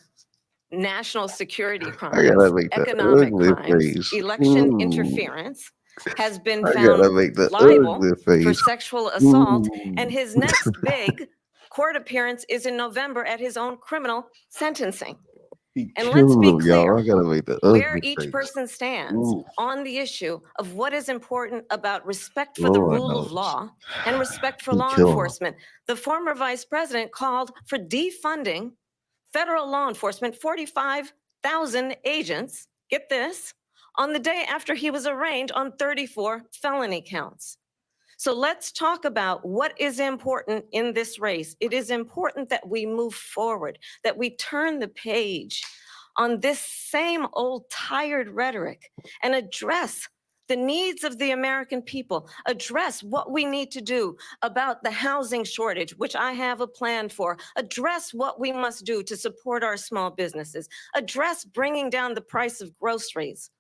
S6: national security
S7: I
S6: crimes,
S7: gotta make the
S6: economic
S7: ugly
S6: crimes,
S7: face.
S6: election
S7: Ooh.
S6: interference, has been
S7: I
S6: found
S7: gotta make the
S6: liable
S7: ugly
S6: for
S7: face.
S6: sexual assault, and
S7: Ooh.
S6: his next big court appearance is in November at his own criminal sentencing.
S7: He
S6: And let's be
S7: killed him, y'all. I
S6: clear
S7: gotta make the
S6: where
S7: ugly
S6: each
S7: face.
S6: person stands
S7: Ooh.
S6: on the issue of what is important about respect for the
S7: Lord
S6: rule of
S7: knows.
S6: law and respect for
S7: He
S6: law
S7: killed him.
S6: enforcement. The former vice president called for defunding federal law enforcement, 45,000 agents, get this, on the day after he was arraigned on 34 felony counts. So let's talk about what is important in this race. It is important that we move forward, that we turn the page on this same old tired rhetoric and address the needs of the American people, address what we need to do about the housing shortage, which I have a plan for, address what we must do to support our small businesses, address bringing down the price of groceries.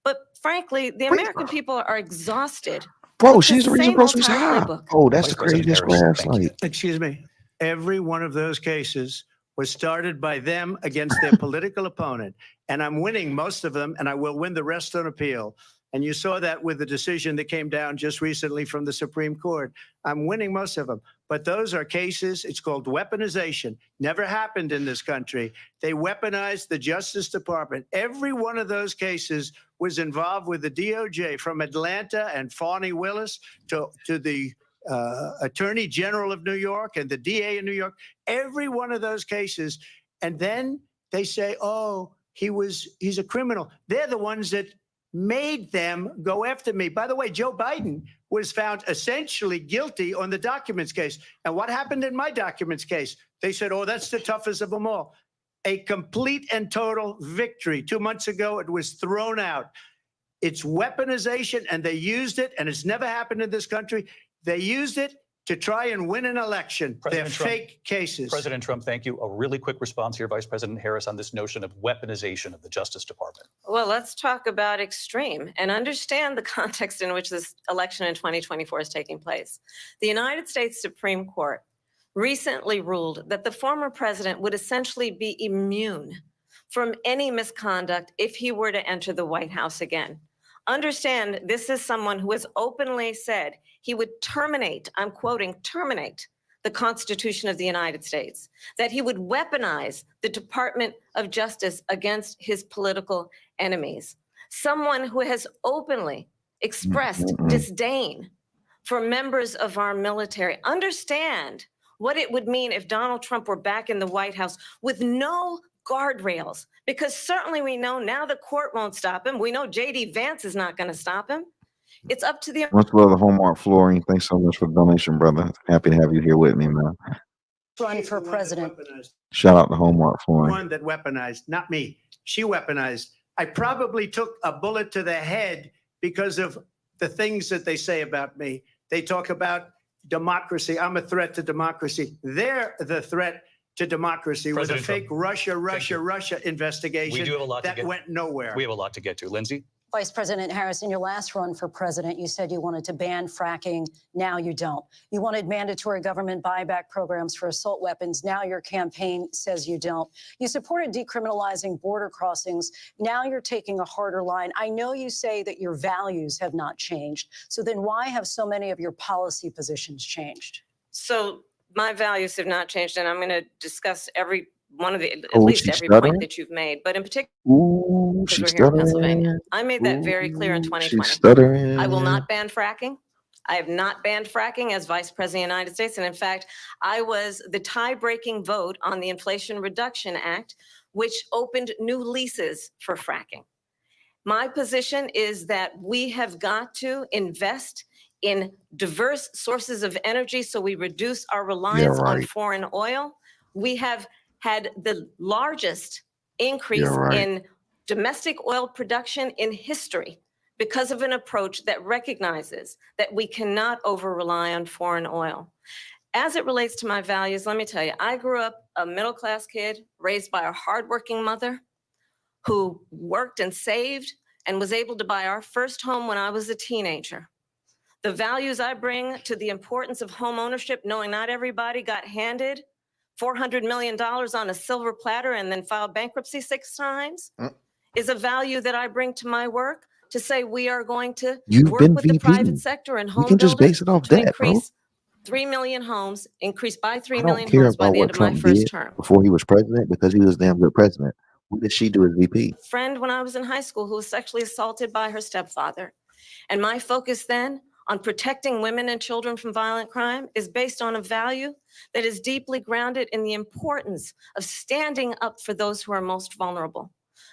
S6: But frankly, the American people are exhausted.
S7: Bro,
S6: with
S7: she's
S6: the
S7: the reason
S6: same old
S7: groceries
S6: tired
S7: high.
S6: playbook.
S7: Oh, that's
S4: Vice
S7: the
S4: President
S7: craziest
S4: Harris,
S7: last
S4: thank you.
S7: night.
S3: Excuse me. Every one of those cases was started by them against their political opponent. And I'm winning most of them, and I will win the rest on appeal. And you saw that with the decision that came down just recently from the Supreme Court. I'm winning most of them. But those are cases, it's called weaponization. Never happened in this country. They weaponized the Justice Department. Every one of those cases was involved with the DOJ, from Atlanta and Fani Willis to the Attorney General of New York and the DA in New York. Every one of those cases. And then they say, oh, he's a criminal. They're the ones that made them go after me. By the way, Joe Biden was found essentially guilty on the documents case. And what happened in my documents case? They said, oh, that's the toughest of them all. A complete and total victory. 2 months ago, it was thrown out. It's weaponization, and they used it, and it's never happened in this country. They used it to try and win an election. They're fake cases.
S4: President Trump, thank you. A really quick response here, Vice President Harris, on this notion of weaponization of the Justice Department.
S6: Well, let's talk about extreme and understand the context in which this election in 2024 is taking place. The United States Supreme Court recently ruled that the former president would essentially be immune from any misconduct if he were to enter the White House again. Understand, this is someone who has openly said he would terminate, I'm quoting, terminate the Constitution of the United States, that he would weaponize the Department of Justice against his political enemies. Someone who has openly expressed disdain for members of our military. Understand what it would mean if Donald Trump were back in the White House with no guardrails, because certainly we know now the court won't stop him. We know J.D. Vance is not going to stop him. It's up to the
S7: Much love to Hallmark Flooring. Thanks so much for the donation, brother. Happy to have you here with me, man.
S5: Run for president.
S7: Shout out to Hallmark Flooring.
S3: One that weaponized, not me. She weaponized. I probably took a bullet to the head because of the things that they say about me. They talk about democracy. I'm a threat to democracy. They're the threat to democracy with a fake Russia investigation
S4: We do have a lot to
S3: that
S4: get.
S3: went nowhere.
S4: We have a lot to get to. Lindsay?
S5: Vice President Harris, in your last run for president, you said you wanted to ban fracking. Now you don't. You wanted mandatory government buyback programs for assault weapons. Now your campaign says you don't. You supported decriminalizing border crossings. Now you're taking a harder line. I know you say that your values have not changed. So then why have so many of your policy positions changed?
S6: So my values have not changed, and I'm going to discuss every one of the, at
S7: Oh,
S6: least
S7: she's
S6: every
S7: stuttering?
S6: point that you've made, but in particular,
S7: Ooh,
S6: because
S7: she's
S6: we're here in
S7: stuttering.
S6: Pennsylvania. I made that very clear in
S7: Ooh,
S6: 2020.
S7: she's stuttering.
S6: I will not ban fracking. I have not banned fracking as Vice President of the United States. And in fact, I was the tie-breaking vote on the Inflation Reduction Act, which opened new leases for fracking. My position is that we have got to invest in diverse sources of energy so we reduce our reliance on foreign oil. We have had the largest increase in domestic oil production in history because of an approach that recognizes that we cannot over-rely on foreign oil. As it relates to my values, let me tell you, I grew up a middle-class kid raised by a hardworking mother who worked and saved and was able to buy our first home when I was a teenager. The values I bring to the importance of home ownership, knowing not everybody got handed $400 million on a silver platter and then filed bankruptcy 6 times, is a value that I bring to my work to say we are going to work with the private sector and home
S7: We can just
S6: builders
S7: base it off
S6: to
S7: that, bro.
S6: increase 3 million homes, increase by 3
S7: I
S6: million
S7: don't care
S6: homes by
S7: about
S6: the end
S7: what
S6: of my
S7: Trump
S6: first
S7: did
S6: term.
S7: before he was president because he was a damn good president. What did she do as VP?
S6: Friend when I was in high school who was sexually assaulted by her stepfather. And my focus then on protecting women and children from violent crime is based on a value that is deeply grounded in the importance of standing up for those who are most vulnerable.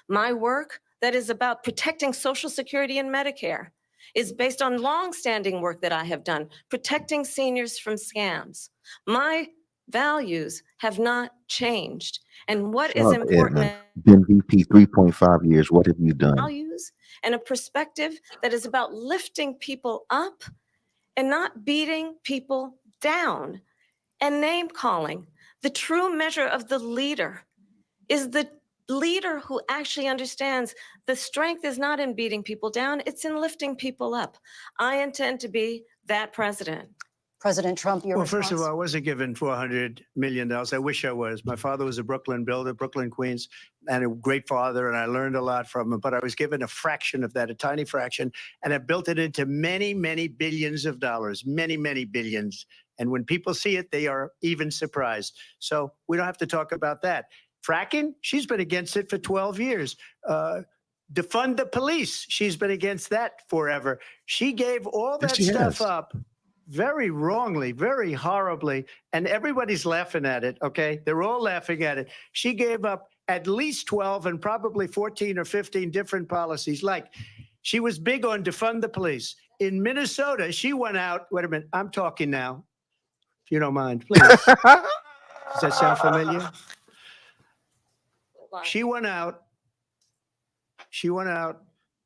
S6: My work that is about protecting Social Security and Medicare is based on longstanding work that I have done, protecting seniors from scams. My values have not changed. And what is important,
S7: been VP 3.5 years. What have you done?
S6: values and a perspective that is about lifting people up and not beating people down and name calling. The true measure of the leader is the leader who actually understands the strength is not in beating people down, it's in lifting people up. I intend to be that president.
S5: President Trump, your
S3: Well,
S5: response?
S3: first of all, I wasn't given $400 million. I wish I was. My father was a Brooklyn builder, Brooklyn, Queens, and a great father, and I learned a lot from him. But I was given a fraction of that, a tiny fraction, and I built it into many, many billions of dollars, many, many billions. And when people see it, they are even surprised. So we don't have to talk about that. Fracking, she's been against it for 12 years. Defund the police, she's been against that forever. She gave all that stuff up very wrongly, very horribly, and everybody's laughing at it, okay? They're all laughing at it. She gave up at least 12 and probably 14 or 15 different policies. Like, she was big on defund the police. In Minnesota, she went out, wait a minute, I'm talking now, if you don't mind, please. Does that sound familiar? She went out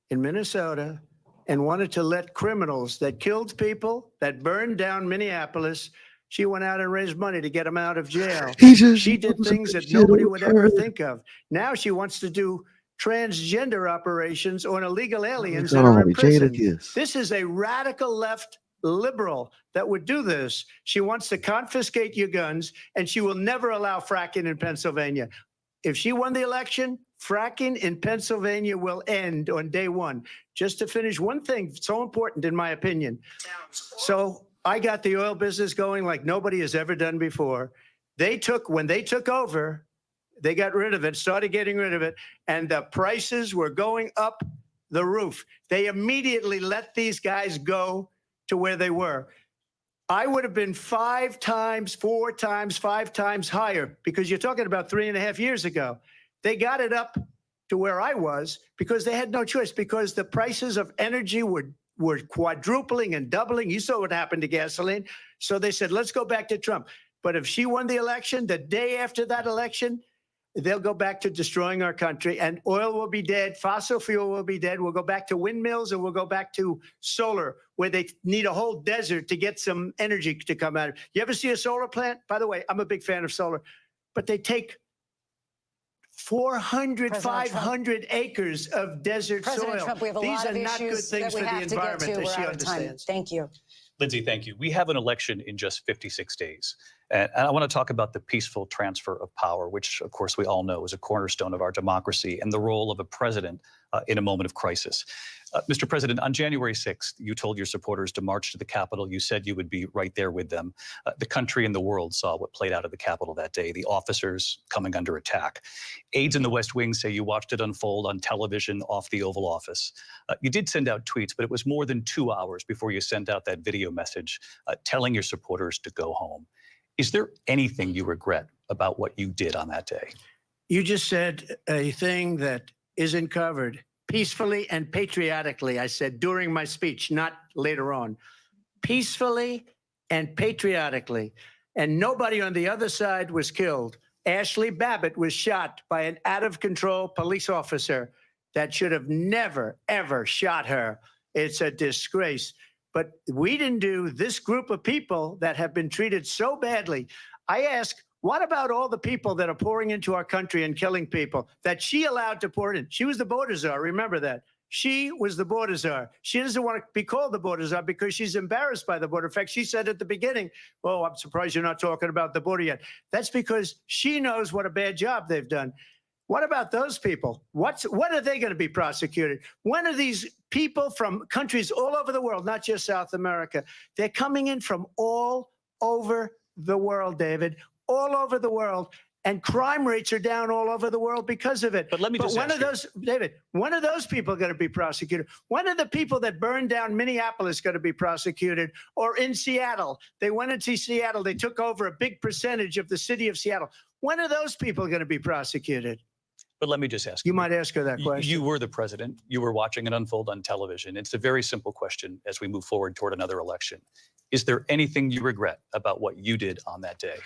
S3: in Minnesota and wanted to let criminals that killed people, that burned down Minneapolis, she went out and raised money to get them out of jail. She did things that nobody would ever think of. Now she wants to do transgender operations on illegal aliens that are in prison. This is a radical left liberal that would do this. She wants to confiscate your guns, and she will never allow fracking in Pennsylvania. If she won the election, fracking in Pennsylvania will end on day one. Just to finish, one thing so important in my opinion. So I got the oil business going like nobody has ever done before. When they took over, they got rid of it, started getting rid of it, and the prices were going up the roof. They immediately let these guys go to where they were. I would have been 5 times, 4 times, 5 times higher, because you're talking about 3.5 years ago. They got it up to where I was because they had no choice, because the prices of energy were quadrupling and doubling. You saw what happened to gasoline. So they said, let's go back to Trump. But if she won the election, the day after that election, they'll go back to destroying our country, and oil will be dead. Fossil fuel will be dead. We'll go back to windmills, and we'll go back to solar, where they need a whole desert to get some energy to come out. You ever see a solar plant? By the way, I'm a big fan of solar, but they take 400, 500 acres of desert
S5: President
S3: soil.
S5: Trump, we have a
S3: These
S5: lot
S3: are
S5: of
S3: not good
S5: issues
S3: things
S5: that we
S3: for the
S5: have to get
S3: environment
S5: to.
S3: that
S5: We're
S3: she
S5: out of time.
S3: understands.
S5: Thank you.
S4: Lindsay, thank you. We have an election in just 56 days. And I want to talk about the peaceful transfer of power, which, of course, we all know is a cornerstone of our democracy, and the role of a president in a moment of crisis. Mr. President, on January 6th, you told your supporters to march to the Capitol. You said you would be right there with them. The country and the world saw what played out at the Capitol that day, the officers coming under attack. Aides in the West Wing say you watched it unfold on television off the Oval Office. You did send out tweets, but it was more than 2 hours before you sent out that video message telling your supporters to go home. Is there anything you regret about what you did on that day?
S3: You just said a thing that isn't covered. Peacefully and patriotically, I said during my speech, not later on. Peacefully and patriotically. And nobody on the other side was killed. Ashley Babbitt was shot by an out-of-control police officer. that should have never, ever shot her. It's a disgrace. But we didn't do this group of people that have been treated so badly. I ask, what about all the people that are pouring into our country and killing people that she allowed to pour in? She was the border czar. Remember that. She was the border czar. She doesn't want to be called the border czar because she's embarrassed by the border. In fact, she said at the beginning, oh, I'm surprised you're not talking about the border yet. That's because she knows what a bad job they've done. What about those people? When are they going to be prosecuted? When are these people from countries all over the world, not just South America? They're coming in from all over the world, David, all over the world. And crime rates are down all over the world because of it.
S4: But let me just
S3: when
S4: ask
S3: are those, David, when are those people going to be prosecuted? When are the people that burned down Minneapolis going to be prosecuted? Or in Seattle, they went into Seattle, they took over a big percentage of the city of Seattle. When are those people going to be prosecuted?
S4: But let me just ask
S3: You might ask her that question.
S4: You were the president. You were watching it unfold on television. It's a very simple question as we move forward toward another election. Is there anything you regret about what you did on that day?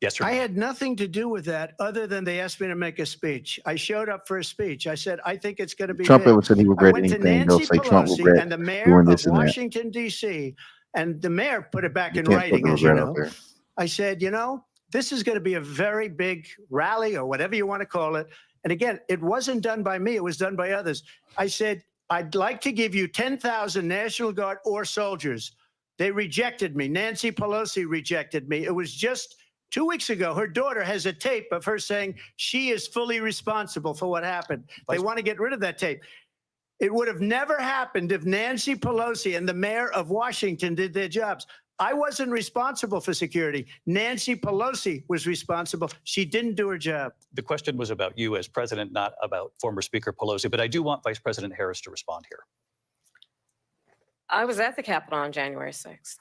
S4: Yes or no?
S3: I had nothing to do with that other than they asked me to make a speech. I showed up for a speech. I said, I think it's going to be
S7: Trump
S3: big.
S7: ever said he
S3: I
S7: regretted
S3: went to
S7: anything. They'll
S3: Nancy
S7: say Trump
S3: Pelosi
S7: regret
S3: and the mayor
S7: doing
S3: of
S7: this and that.
S3: Washington, D.C., and the mayor put it back
S7: You
S3: in
S7: can't put
S3: writing,
S7: the
S3: as you
S7: regret up
S3: know.
S7: there.
S3: I said, you know, this is going to be a very big rally or whatever you want to call it. And again, it wasn't done by me. It was done by others. I said, I'd like to give you 10,000 National Guard or soldiers. They rejected me. Nancy Pelosi rejected me. It was just 2 weeks ago. Her daughter has a tape of her saying she is fully responsible for what happened. They want to get rid of that tape. It would have never happened if Nancy Pelosi and the mayor of Washington did their jobs. I wasn't responsible for security. Nancy Pelosi was responsible. She didn't do her job.
S4: The question was about you as president, not about former Speaker Pelosi. But I do want Vice President Harris to respond here.
S6: I was at the Capitol on January 6th.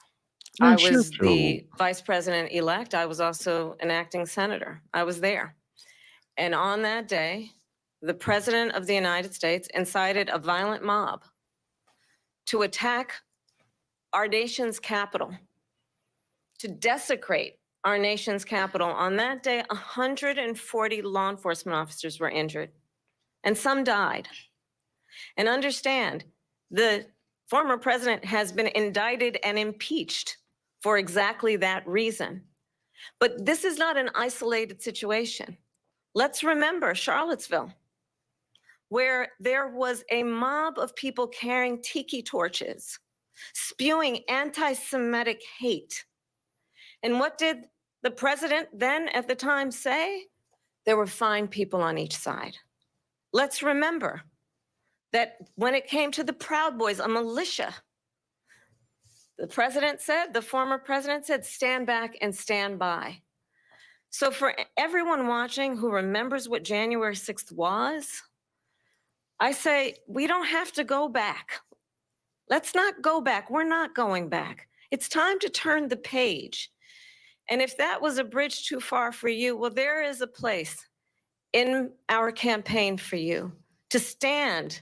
S7: Man,
S6: I was
S7: shut
S6: the
S7: your-
S6: vice president-elect. I was also an acting senator. I was there. And on that day, the President of the United States incited a violent mob to attack our nation's capital, to desecrate our nation's capital. On that day, 140 law enforcement officers were injured, and some died. And understand, the former president has been indicted and impeached for exactly that reason. But this is not an isolated situation. Let's remember Charlottesville, where there was a mob of people carrying tiki torches, spewing anti-Semitic hate. And what did the president then at the time say? There were fine people on each side. Let's remember that when it came to the Proud Boys, a militia, the president said, the former president said, stand back and stand by. So for everyone watching who remembers what January 6th was, I say, we don't have to go back. Let's not go back. We're not going back. It's time to turn the page. And if that was a bridge too far for you, well, there is a place in our campaign for you to stand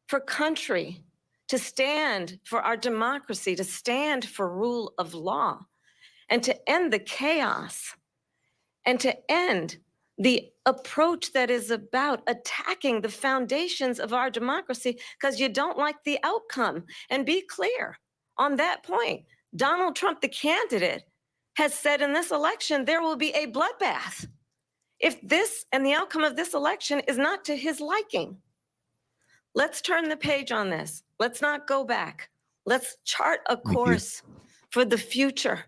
S6: for country, to stand for our democracy, to stand for rule of law, and to end the chaos, and to end the approach that is about attacking the foundations of our democracy because you don't like the outcome. And be clear on that point. Donald Trump, the candidate, has said in this election there will be a bloodbath if this and the outcome of this election is not to his liking. Let's turn the page on this. Let's not go back. Let's chart a course for the future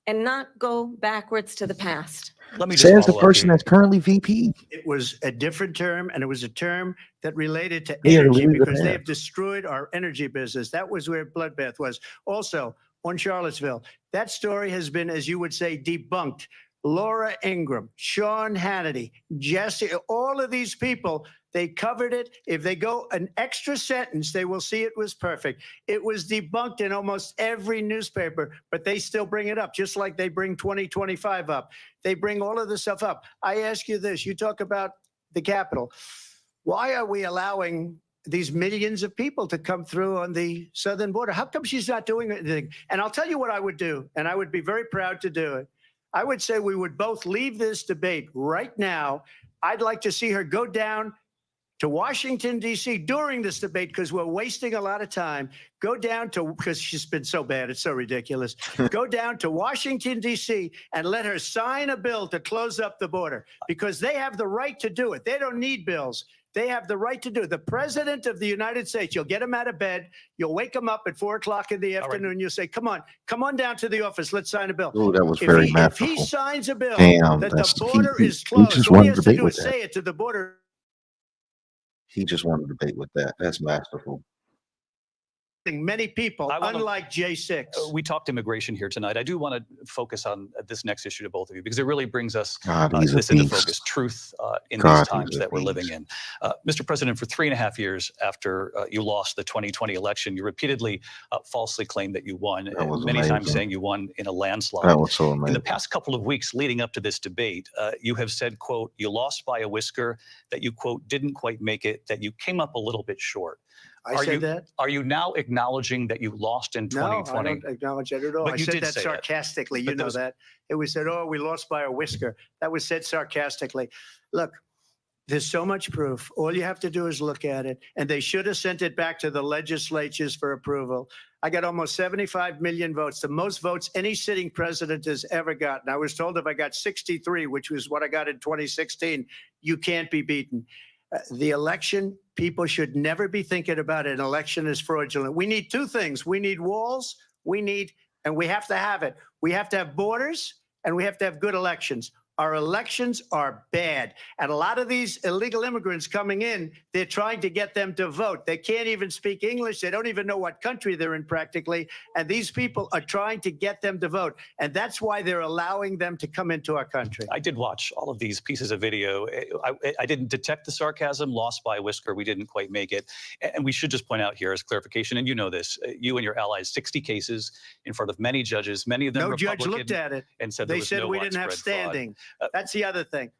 S6: and not go backwards to the past.
S4: Let me just
S7: Says the
S4: follow up
S7: person
S4: here.
S7: that's currently VP.
S3: It was a different term, and it was a term that related to
S7: Yeah,
S3: energy
S7: really
S3: because they
S7: bad.
S3: have destroyed our energy business. That was where bloodbath was. Also, on Charlottesville, that story has been, as you would say, debunked. Laura Ingraham, Sean Hannity, Jesse, all of these people, they covered it. If they go an extra sentence, they will see it was perfect. It was debunked in almost every newspaper, but they still bring it up, just like they bring 2025 up. They bring all of this stuff up. I ask you this, you talk about the Capitol. Why are we allowing these millions of people to come through on the southern border? How come she's not doing anything? And I'll tell you what I would do, and I would be very proud to do it. I would say we would both leave this debate right now. I'd like to see her go down to Washington, D.C. during this debate, because we're wasting a lot of time. Go down to, because she's been so bad, it's so ridiculous. Go down to Washington, D.C. and let her sign a bill to close up the border, because they have the right to do it. They don't need bills. They have the right to do it. The president of the United States, you'll get him out of bed. You'll wake him up at 4 o'clock in the afternoon. You'll say, come on down to the office. Let's sign a bill.
S7: Oh, that was very masterful.
S3: If he signs a bill
S7: Damn,
S3: that
S7: that's
S3: the border is
S7: he
S3: closed,
S7: just
S3: all he
S7: wanted
S3: has
S7: to
S3: to
S7: debate
S3: do
S7: with
S3: is
S7: that.
S3: say it to the border.
S7: He just wanted to debate with that. That's masterful.
S3: Many people, unlike J6.
S4: We talked immigration here tonight. I do want to focus on this next issue to both of you, because it really brings us this into focus, truth in these times that we're living in. Mr. President, for 3.5 years after you lost the 2020 election, you repeatedly falsely claimed that you won, many times saying you won in a landslide.
S7: That was so amazing.
S4: In the past couple of weeks leading up to this debate, you have said, quote, you lost by a whisker, that you, quote, didn't quite make it, that you came up a little bit short.
S3: I said that?
S4: Are you now acknowledging that you lost in 2020?
S3: No, I don't acknowledge that at all.
S4: But
S3: I
S4: you
S3: said
S4: did
S3: that
S4: say
S3: sarcastically.
S4: But
S3: You know
S4: those-
S3: that. It was said, oh, we lost by a whisker. That was said sarcastically. Look, there's so much proof. All you have to do is look at it. And they should have sent it back to the legislatures for approval. I got almost 75 million votes, the most votes any sitting president has ever gotten. I was told if I got 63, which was what I got in 2016, you can't be beaten. The election, people should never be thinking about an election as fraudulent. We need two things. We need walls, and we have to have it. We have to have borders, and we have to have good elections. Our elections are bad. And a lot of these illegal immigrants coming in, they're trying to get them to vote. They can't even speak English. They don't even know what country they're in practically. And these people are trying to get them to vote. And that's why they're allowing them to come into our country.
S4: I did watch all of these pieces of video. I didn't detect the sarcasm, lost by a whisker. We didn't quite make it. And we should just point out here as clarification, and you know this, you and your allies, 60 cases in front of many judges, many of them Republican.
S3: No judge looked at it.
S4: And said
S3: they
S4: there was
S3: said
S4: no
S3: we didn't have
S4: widespread fraud.
S3: standing. That's the other thing.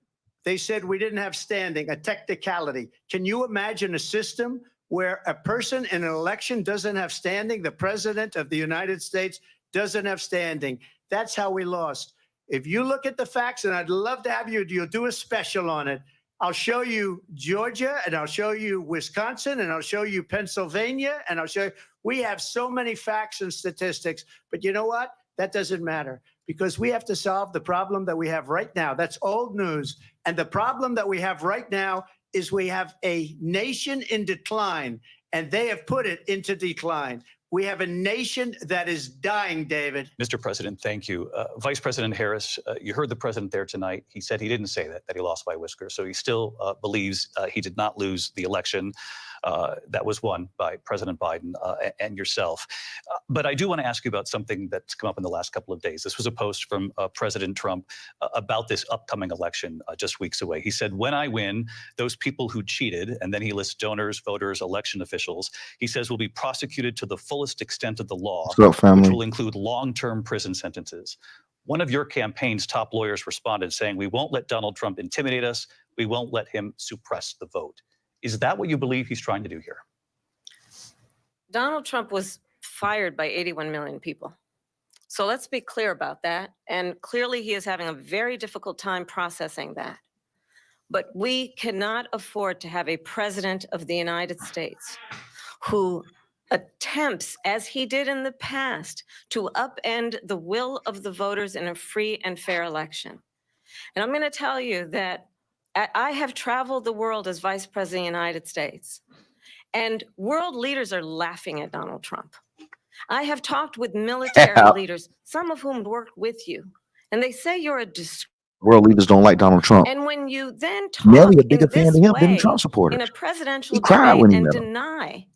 S3: They said we didn't have standing, a technicality. Can you imagine a system where a person in an election doesn't have standing? The president of the United States doesn't have standing. That's how we lost. If you look at the facts, and I'd love to have you'll do a special on it. I'll show you Georgia, and I'll show you Wisconsin, and I'll show you Pennsylvania, and I'll show you. We have so many facts and statistics, but you know what? That doesn't matter, because we have to solve the problem that we have right now. That's old news. And the problem that we have right now is we have a nation in decline, and they have put it into decline. We have a nation that is dying, David.
S4: Mr. President, thank you. Vice President Harris, you heard the president there tonight. He said he didn't say that he lost by a whisker. So he still believes he did not lose the election that was won by President Biden and yourself. But I do want to ask you about something that's come up in the last couple of days. This was a post from President Trump about this upcoming election just weeks away. He said, when I win, those people who cheated, and then he lists donors, voters, election officials, he says will be prosecuted to the fullest extent of the law,
S7: What's up, family?
S4: which will include long-term prison sentences. One of your campaign's top lawyers responded saying, we won't let Donald Trump intimidate us. We won't let him suppress the vote. Is that what you believe he's trying to do here?
S6: Donald Trump was fired by 81 million people. So let's be clear about that. And clearly he is having a very difficult time processing that. But we cannot afford to have a president of the United States who attempts, as he did in the past, to upend the will of the voters in a free and fair election. And I'm going to tell you that I have traveled the world as Vice President of the United States, and world leaders are laughing at Donald Trump. I have talked with military leaders, some of whom worked with you, and they say you're a disgrace.
S7: World leaders don't like Donald Trump.
S6: And when you then talk
S7: Nelly, a
S6: in
S7: bigger fan
S6: this
S7: of him than
S6: way
S7: Trump supporters.
S6: in a presidential
S7: He cried
S6: debate
S7: when he
S6: and
S7: met him.
S6: deny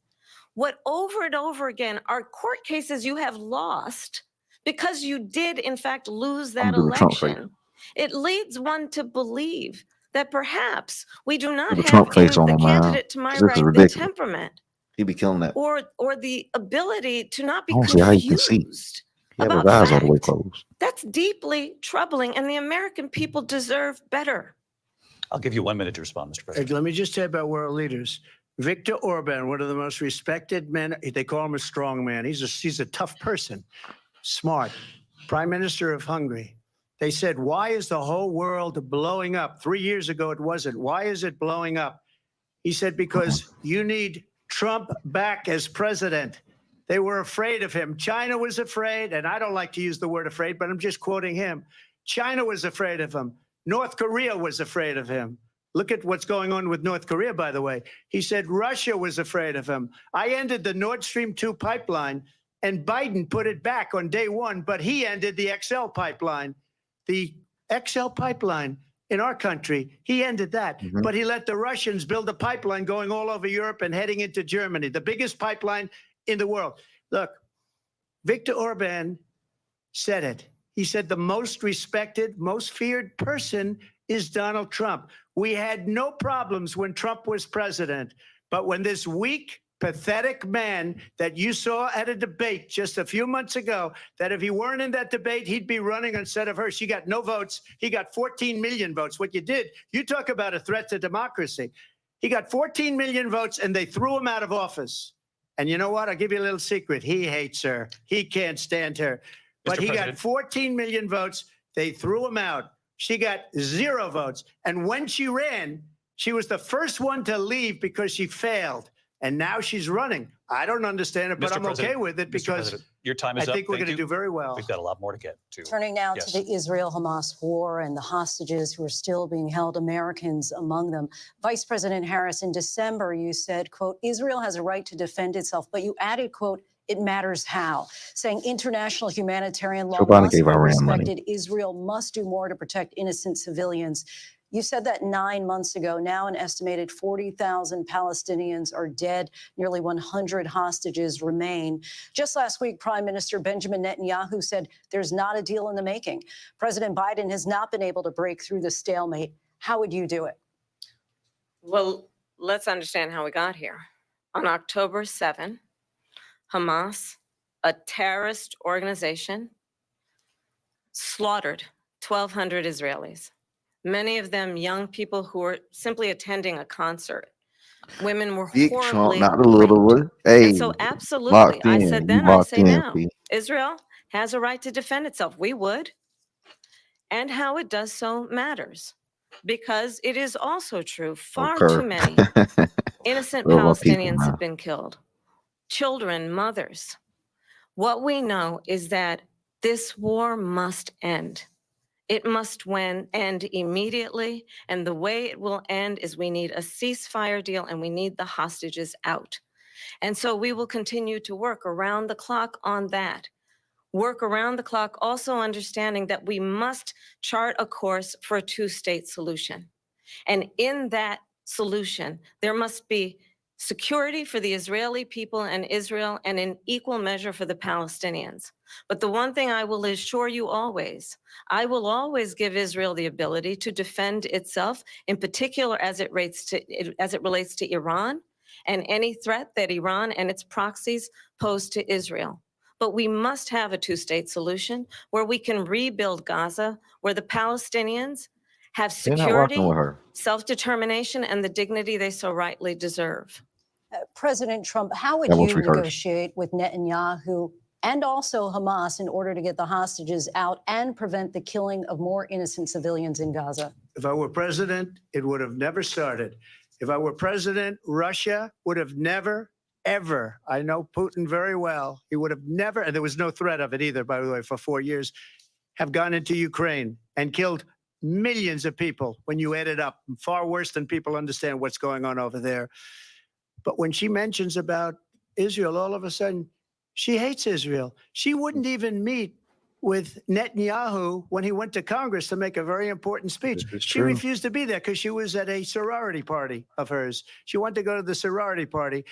S6: what over and over again are court cases you have lost because you did in fact lose that
S7: doing the Trump face.
S6: election, it leads one to believe that perhaps we do not
S7: The
S6: have
S7: Trump face
S6: in
S7: on
S6: the
S7: him, man.
S6: candidate to my
S7: 'Cause this is
S6: right the
S7: ridiculous.
S6: temperament
S7: He be killing that.
S6: or the ability to not be
S7: I don't see how you can see.
S6: confused
S7: He have his
S6: about
S7: eyes all the way
S6: fact.
S7: closed.
S6: That's deeply troubling, and the American people deserve better.
S4: I'll give you 1 minute to respond, Mr. President.
S3: Let me just tell you about world leaders. Viktor Orban, one of the most respected men, they call him a strong man. He's a tough person, smart, Prime Minister of Hungary. They said, why is the whole world blowing up? 3 years ago, it wasn't. Why is it blowing up? He said, because you need Trump back as president. They were afraid of him. China was afraid, and I don't like to use the word afraid, but I'm just quoting him. China was afraid of him. North Korea was afraid of him. Look at what's going on with North Korea, by the way. He said Russia was afraid of him. I ended the Nord Stream 2 pipeline, and Biden put it back on day one, but he ended the XL pipeline. The XL pipeline in our country, he ended that. But he let the Russians build a pipeline going all over Europe and heading into Germany, the biggest pipeline in the world. Look, Viktor Orban said it. He said the most respected, most feared person is Donald Trump. We had no problems when Trump was president, but when this weak, pathetic man that you saw at a debate just a few months ago, that if he weren't in that debate, he'd be running instead of her. She got no votes. He got 14 million votes. What you did, you talk about a threat to democracy. He got 14 million votes, and they threw him out of office. And you know what? I'll give you a little secret. He hates her. He can't stand her. But he got 14 million votes. They threw him out. She got 0 votes. And when she ran, she was the first one to leave because she failed. And now she's running. I don't understand it, but I'm okay with it because
S4: your time is
S3: I
S4: up.
S3: think we're going to do very well.
S4: We've got a lot more to get to.
S5: Turning now to the Israel-Hamas war and the hostages who are still being held, Americans among them. Vice President Harris, in December, you said, quote, Israel has a right to defend itself, but you added, quote, it matters how, saying international humanitarian law must be respected. Israel must do more to protect innocent civilians. You said that 9 months ago. Now an estimated 40,000 Palestinians are dead. Nearly 100 hostages remain. Just last week, Prime Minister Benjamin Netanyahu said there's not a deal in the making. President Biden has not been able to break through the stalemate. How would you do it?
S6: Well, let's understand how we got here. On October 7, Hamas, a terrorist organization, slaughtered 1,200 Israelis. Many of them young people who were simply attending a concert. Women were horribly
S7: not a little
S6: raped.
S7: one. Hey,
S6: And so absolutely, I said then, I say now, Israel has a right to defend itself. We would. And how it does so matters. Because it is also true, far too many innocent Palestinians have been killed. Children, mothers. What we know is that this war must end. It must end immediately, and the way it will end is we need a ceasefire deal and we need the hostages out. And so we will continue to work around the clock on that. Work around the clock, also understanding that we must chart a course for a two-state solution. And in that solution, there must be security for the Israeli people and Israel, and in equal measure for the Palestinians. But the one thing I will assure you always, I will always give Israel the ability to defend itself, in particular as it relates to Iran and any threat that Iran and its proxies pose to Israel. But we must have a two-state solution where we can rebuild Gaza, where the Palestinians have security, self-determination, and the dignity they so rightly deserve.
S5: President Trump, how would you negotiate with Netanyahu and also Hamas in order to get the hostages out and prevent the killing of more innocent civilians in Gaza?
S3: If I were president, it would have never started. If I were president, Russia would have never, ever, I know Putin very well, he would have never, and there was no threat of it either, by the way, for 4 years, have gone into Ukraine and killed millions of people when you add it up, far worse than people understand what's going on over there. But when she mentions about Israel, all of a sudden, she hates Israel. She wouldn't even meet with Netanyahu when he went to Congress to make a very important speech. She refused to be there because she was at a sorority party of hers. She wanted to go to the sorority party.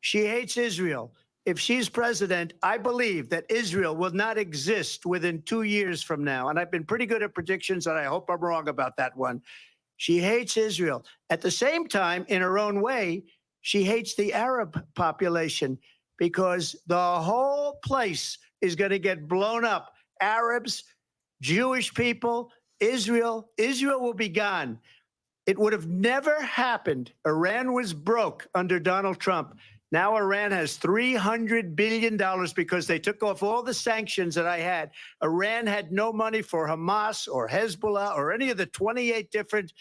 S3: She hates Israel. If she's president, I believe that Israel will not exist within 2 years from now. And I've been pretty good at predictions, and I hope I'm wrong about that one. She hates Israel. At the same time, in her own way, she hates the Arab population because the whole place is going to get blown up. Arabs, Jewish people, Israel will be gone. It would have never happened. Iran was broke under Donald Trump. Now Iran has $300 billion because they took off all the sanctions that I had. Iran had no money for Hamas or Hezbollah or any of the 28 different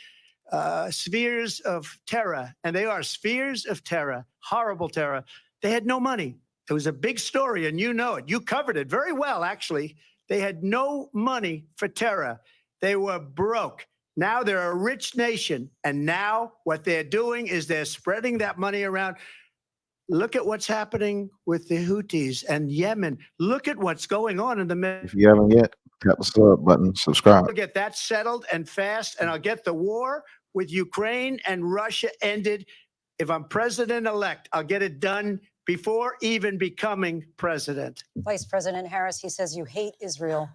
S3: spheres of terror, and they are spheres of terror, horrible terror. They had no money. It was a big story, and you know it. You covered it very well, actually. They had no money for terror. They were broke. Now they're a rich nation, and now what they're doing is they're spreading that money around. Look at what's happening with the Houthis and Yemen. Look at what's going on in the Middle
S7: If you haven't yet, tap the sub button, subscribe.
S3: I'll get that settled and fast, and I'll get the war with Ukraine and Russia ended. If I'm president-elect, I'll get it done before even becoming president.
S5: Vice President Harris, he says you hate Israel.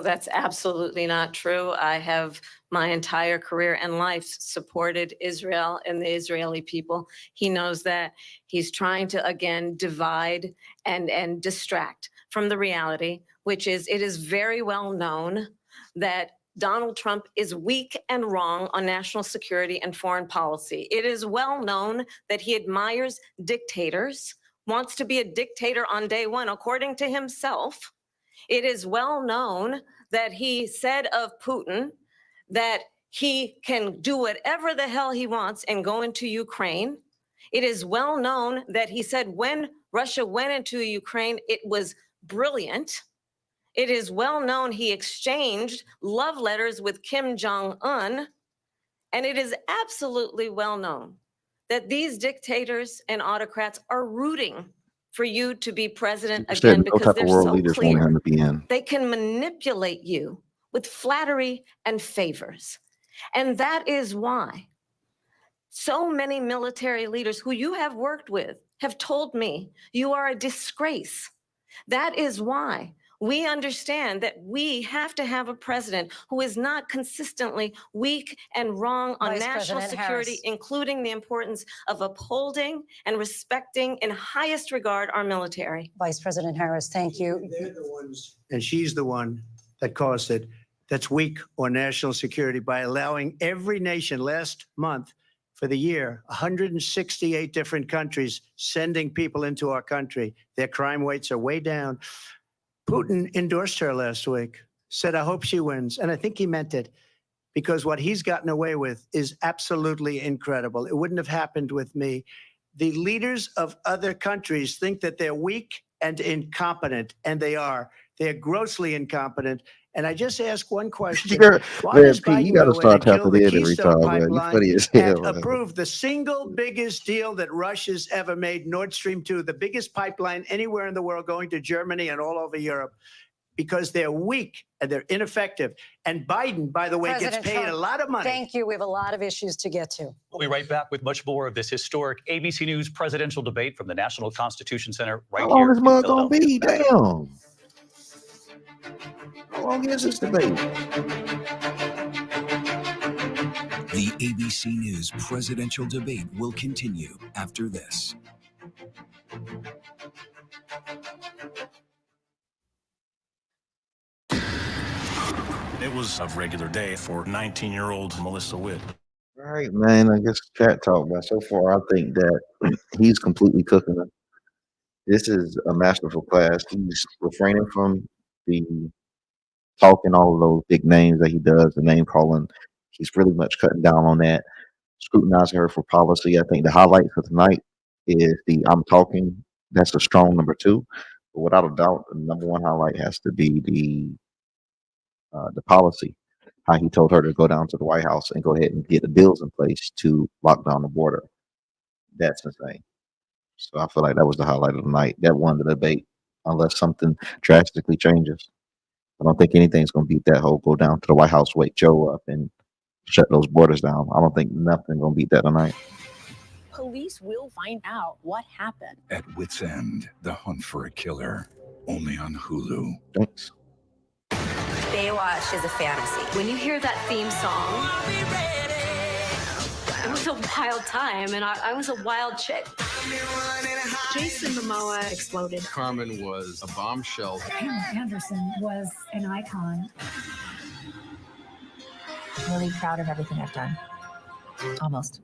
S6: That's absolutely not true. I have my entire career and life supported Israel and the Israeli people. He knows that. He's trying to, again, divide and distract from the reality, which is it is very well known that Donald Trump is weak and wrong on national security and foreign policy. It is well known that he admires dictators, wants to be a dictator on day one, according to himself. It is well known that he said of Putin that he can do whatever the hell he wants and go into Ukraine. It is well known that he said when Russia went into Ukraine, it was brilliant. It is well known he exchanged love letters with Kim Jong-un. And it is absolutely well known that these dictators and autocrats are rooting for you to be president again because they're so clear. They can manipulate you with flattery and favors. And that is why so many military leaders who you have worked with have told me you are a disgrace. That is why we understand that we have to have a president who is not consistently weak and wrong on national security, including the importance of upholding and respecting in highest regard our military.
S5: Vice President Harris, thank you.
S3: They're the ones, and she's the one that caused it, that's weak on national security by allowing every nation last month for the year, 168 different countries sending people into our country. Their crime rates are way down. Putin endorsed her last week, said, I hope she wins. And I think he meant it because what he's gotten away with is absolutely incredible. It wouldn't have happened with me. The leaders of other countries think that they're weak and incompetent, and they are. They're grossly incompetent. And I just ask one question. Why does Biden
S7: you got to start
S3: go in and kill
S7: tapping
S3: the
S7: in every
S3: Keystone
S7: time, man. You
S3: Pipeline
S7: funny as hell,
S3: and
S7: man.
S3: approve the single biggest deal that Russia's ever made, Nord Stream 2, the biggest pipeline anywhere in the world going to Germany and all over Europe? Because they're weak and they're ineffective. And Biden, by the way,
S5: President
S3: gets paid
S5: Trump,
S3: a lot of money.
S5: Thank you. We have a lot of issues to get to.
S4: We'll be right back with much more of this historic ABC News presidential debate from the National Constitution Center right
S7: How long
S4: here
S7: is
S4: in
S7: mug gonna
S4: Philadelphia.
S7: be? Damn. How long is this debate?
S1: The ABC News presidential debate will continue after this.
S8: It was a regular day for 19-year-old Melissa Witt.
S7: All right, man. I guess chat talk, but so far I think that he's completely cooking it. This is a masterful class. He's refraining from the talking all of those big names that he does, the name calling. He's really much cutting down on that, scrutinizing her for policy. I think the highlight for tonight is the I'm talking. That's a strong number 2. But without a doubt, the number 1 highlight has to be the policy. How he told her to go down to the White House and go ahead and get the bills in place to lock down the border. That's insane. So I feel like that was the highlight of the night. That won the debate, unless something drastically changes. I don't think anything's going to beat that whole go down to the White House, wake Joe up, and shut those borders down. I don't think nothing going to beat that tonight.
S9: Police will find out what happened.
S10: At Wit's End, the hunt for a killer, only on Hulu.
S7: Thanks.
S9: Baywatch is a fantasy. When you hear that theme song, it was a wild time, and I was a wild chick. Jason Momoa exploded.
S11: Carmen was a bombshell.
S12: Pamela Anderson was an icon.
S13: Really proud of everything I've done. Almost.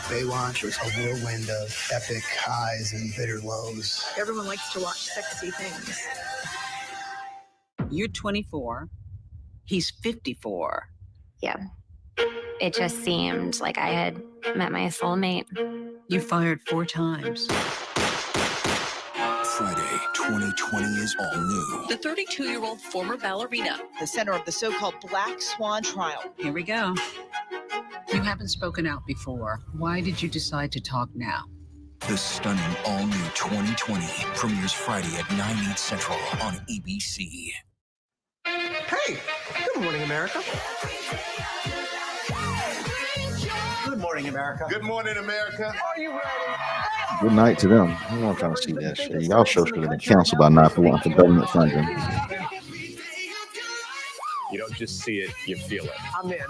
S14: Baywatch was a whirlwind of epic highs and bitter lows.
S2: Everyone likes to watch sexy things.
S15: You're 24. He's 54.
S13: Yeah.
S15: It just seemed like I had met my soulmate.
S2: You fired 4 times.
S1: Friday, 2020 is all new.
S2: The 32-year-old former ballerina,
S16: the center of the so-called Black Swan trial.
S2: Here we go. You haven't spoken out before. Why did you decide to talk now?
S1: The stunning all-new 2020 premieres Friday at 9, 8 Central on ABC.
S17: Hey, good morning, America. Good morning, America.
S14: Good morning, America.
S17: Are you ready?
S7: Good night to them. I'm not trying to see that shit. Y'all show should have been canceled by now if you want the government funding.
S18: You don't just see it, you feel it.
S17: I'm in.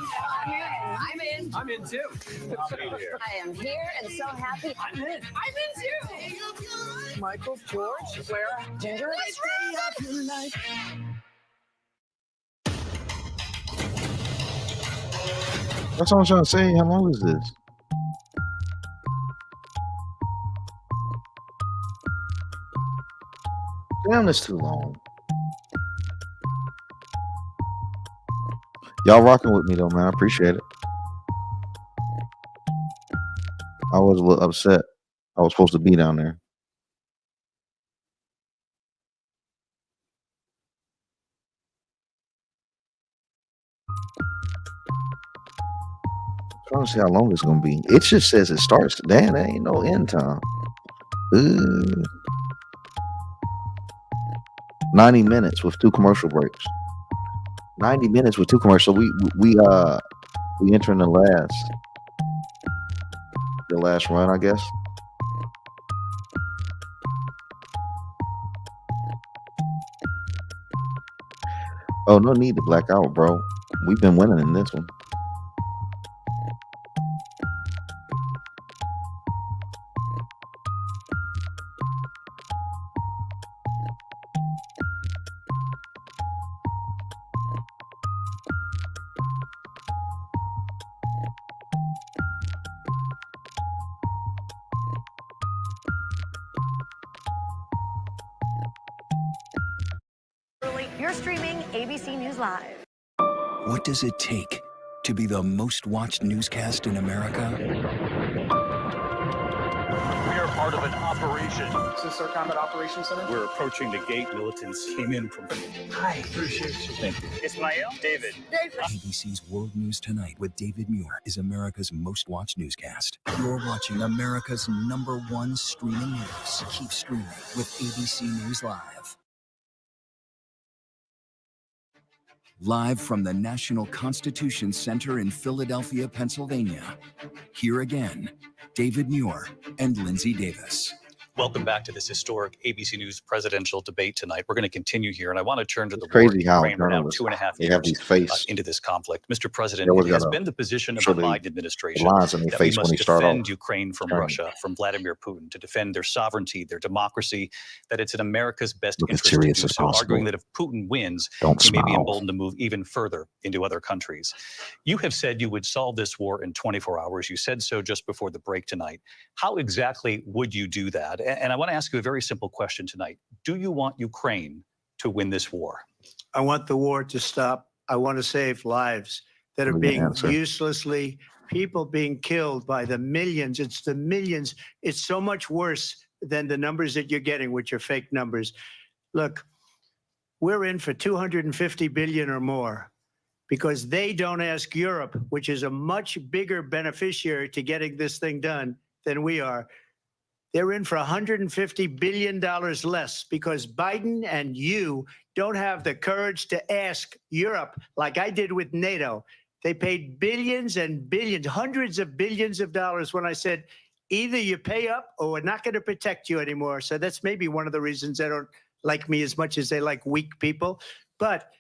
S9: I'm in.
S17: I'm in too.
S9: I am here and so happy. I'm in. I'm in too.
S17: Michael, George, Clara, Ginger.
S7: That's all I'm trying to say. How long is this? Damn, that's too long. Y'all rocking with me though, man. I appreciate it. I was a little upset. I was supposed to be down there. Trying to see how long it's gonna be. It just says it starts. Damn, there ain't no end time. 90 minutes with 2 commercial breaks. 90 minutes with 2 commercials. So we entering the last run, I guess. Oh, no need to black out, bro. We've been winning in this one.
S5: You're streaming ABC News Live.
S1: What does it take to be the most watched newscast in America?
S4: We are part of an operation.
S17: Is this our combat operations center?
S4: We're approaching the gate. Militants came in from.
S17: Hi, appreciate you.
S4: Thank you.
S18: Ismail, David.
S1: ABC's World News Tonight with David Muir is America's most watched newscast. You're watching America's #1 streaming news. Keep streaming with ABC News Live. Live from the National Constitution Center in Philadelphia, Pennsylvania. Here again, David Muir and Lindsay Davis.
S4: Welcome back to this historic ABC News presidential debate tonight. We're going to continue here, and I want to turn to the
S7: Crazy
S4: war in
S7: how
S4: Ukraine. We're now
S7: journalists
S4: 2.5
S7: they have
S4: years
S7: these face
S4: into this conflict. Mr. President,
S7: always
S4: it has
S7: got
S4: been the position of
S7: show
S4: the
S7: the
S4: Biden administration
S7: lines in their
S4: that we
S7: face when
S4: must
S7: they start
S4: defend
S7: off.
S4: Ukraine from
S7: Turn.
S4: Russia, from Vladimir Putin, to defend their sovereignty, their democracy, that it's in America's best
S7: Look as
S4: interest to
S7: serious
S4: do
S7: as
S4: so,
S7: possible.
S4: arguing that if Putin wins,
S7: Don't
S4: he may be
S7: smile.
S4: emboldened to move even further into other countries. You have said you would solve this war in 24 hours. You said so just before the break tonight. How exactly would you do that? And I want to ask you a very simple question tonight. Do you want Ukraine to win this war?
S3: I want the war to stop. I want to save lives that are
S7: Good
S3: being
S7: answer.
S3: uselessly, people being killed by the millions. It's the millions. It's so much worse than the numbers that you're getting, which are fake numbers. Look, we're in for 250 billion or more because they don't ask Europe, which is a much bigger beneficiary to getting this thing done than we are. They're in for $150 billion less because Biden and you don't have the courage to ask Europe like I did with NATO. They paid billions and billions, hundreds of billions of dollars when I said, either you pay up or we're not going to protect you anymore. So that's maybe one of the reasons they don't like me as much as they like weak people. But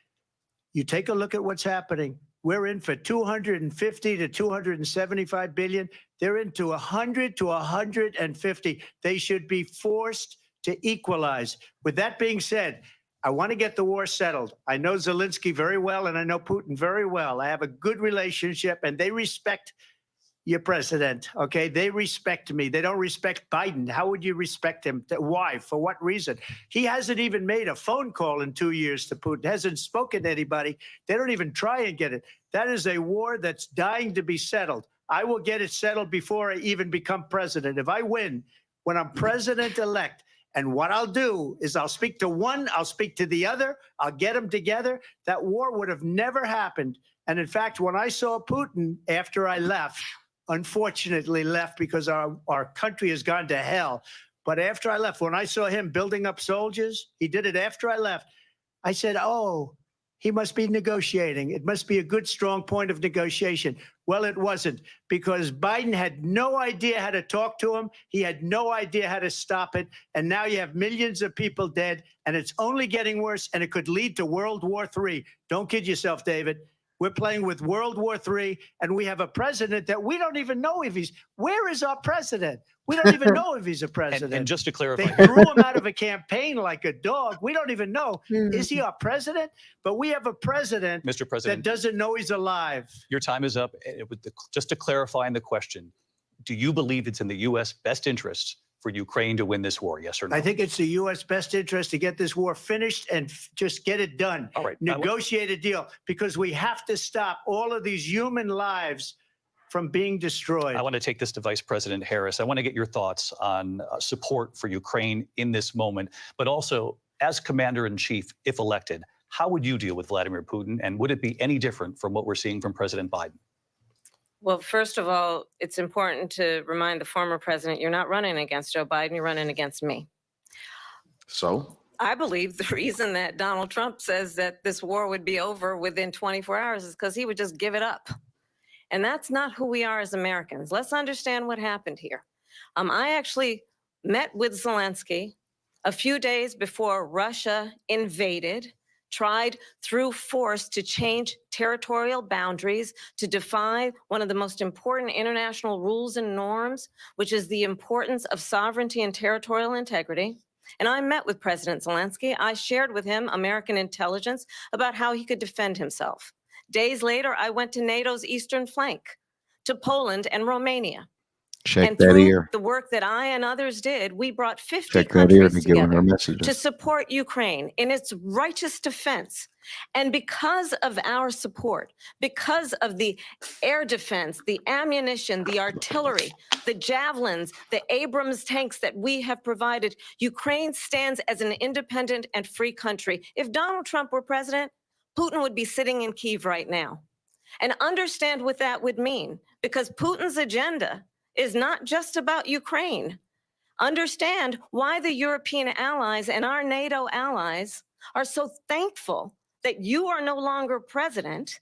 S3: you take a look at what's happening. We're in for 250 to 275 billion. They're into 100 to 150. They should be forced to equalize. With that being said, I want to get the war settled. I know Zelensky very well, and I know Putin very well. I have a good relationship, and they respect your president, okay? They respect me. They don't respect Biden. How would you respect him? Why? For what reason? He hasn't even made a phone call in 2 years to Putin, hasn't spoken to anybody. They don't even try and get it. That is a war that's dying to be settled. I will get it settled before I even become president. If I win, when I'm president-elect, and what I'll do is I'll speak to one, I'll speak to the other, I'll get them together. That war would have never happened. And in fact, when I saw Putin after I left, unfortunately left because our country has gone to hell. But after I left, when I saw him building up soldiers, he did it after I left. I said, oh, he must be negotiating. It must be a good, strong point of negotiation. Well, it wasn't, because Biden had no idea how to talk to him. He had no idea how to stop it. And now you have millions of people dead, and it's only getting worse, and it could lead to World War III. Don't kid yourself, David. We're playing with World War III, and we have a president that we don't even know if where is our president? We don't even know if he's a president.
S4: And just to clarify,
S3: they threw him out of a campaign like a dog. We don't even know. Is he our president? But we have a president,
S4: Mr. President,
S3: that doesn't know he's alive.
S4: Your time is up. Just to clarify in the question, do you believe it's in the U.S. best interest for Ukraine to win this war, yes or no?
S3: I think it's the U.S. best interest to get this war finished and just get it done.
S4: All right.
S3: Negotiate a deal, because we have to stop all of these human lives from being destroyed.
S4: I want to take this to Vice President Harris. I want to get your thoughts on support for Ukraine in this moment, but also as Commander-in-Chief, if elected, how would you deal with Vladimir Putin, and would it be any different from what we're seeing from President Biden?
S6: Well, first of all, it's important to remind the former president, you're not running against Joe Biden, you're running against me.
S7: So?
S6: I believe the reason that Donald Trump says that this war would be over within 24 hours is because he would just give it up. And that's not who we are as Americans. Let's understand what happened here. I actually met with Zelensky a few days before Russia invaded, tried through force to change territorial boundaries, to defy one of the most important international rules and norms, which is the importance of sovereignty and territorial integrity. And I met with President Zelensky. I shared with him American intelligence about how he could defend himself. Days later, I went to NATO's eastern flank, to Poland and Romania.
S7: Check
S6: and
S7: that
S6: through
S7: ear.
S6: the work that I and others did, we brought 50
S7: Check that ear
S6: countries
S7: to give her
S6: together
S7: messages.
S6: to support Ukraine in its righteous defense. And because of our support, because of the air defense, the ammunition, the artillery, the javelins, the Abrams tanks that we have provided, Ukraine stands as an independent and free country. If Donald Trump were president, Putin would be sitting in Kyiv right now. And understand what that would mean, because Putin's agenda is not just about Ukraine. Understand why the European allies and our NATO allies are so thankful that you are no longer president,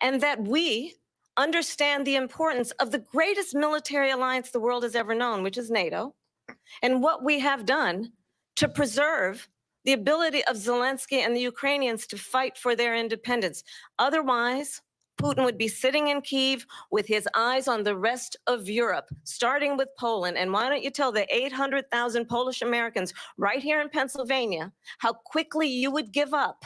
S6: and that we understand the importance of the greatest military alliance the world has ever known, which is NATO, and what we have done to preserve the ability of Zelensky and the Ukrainians to fight for their independence. Otherwise, Putin would be sitting in Kyiv with his eyes on the rest of Europe, starting with Poland. And why don't you tell the 800,000 Polish Americans right here in Pennsylvania how quickly you would give up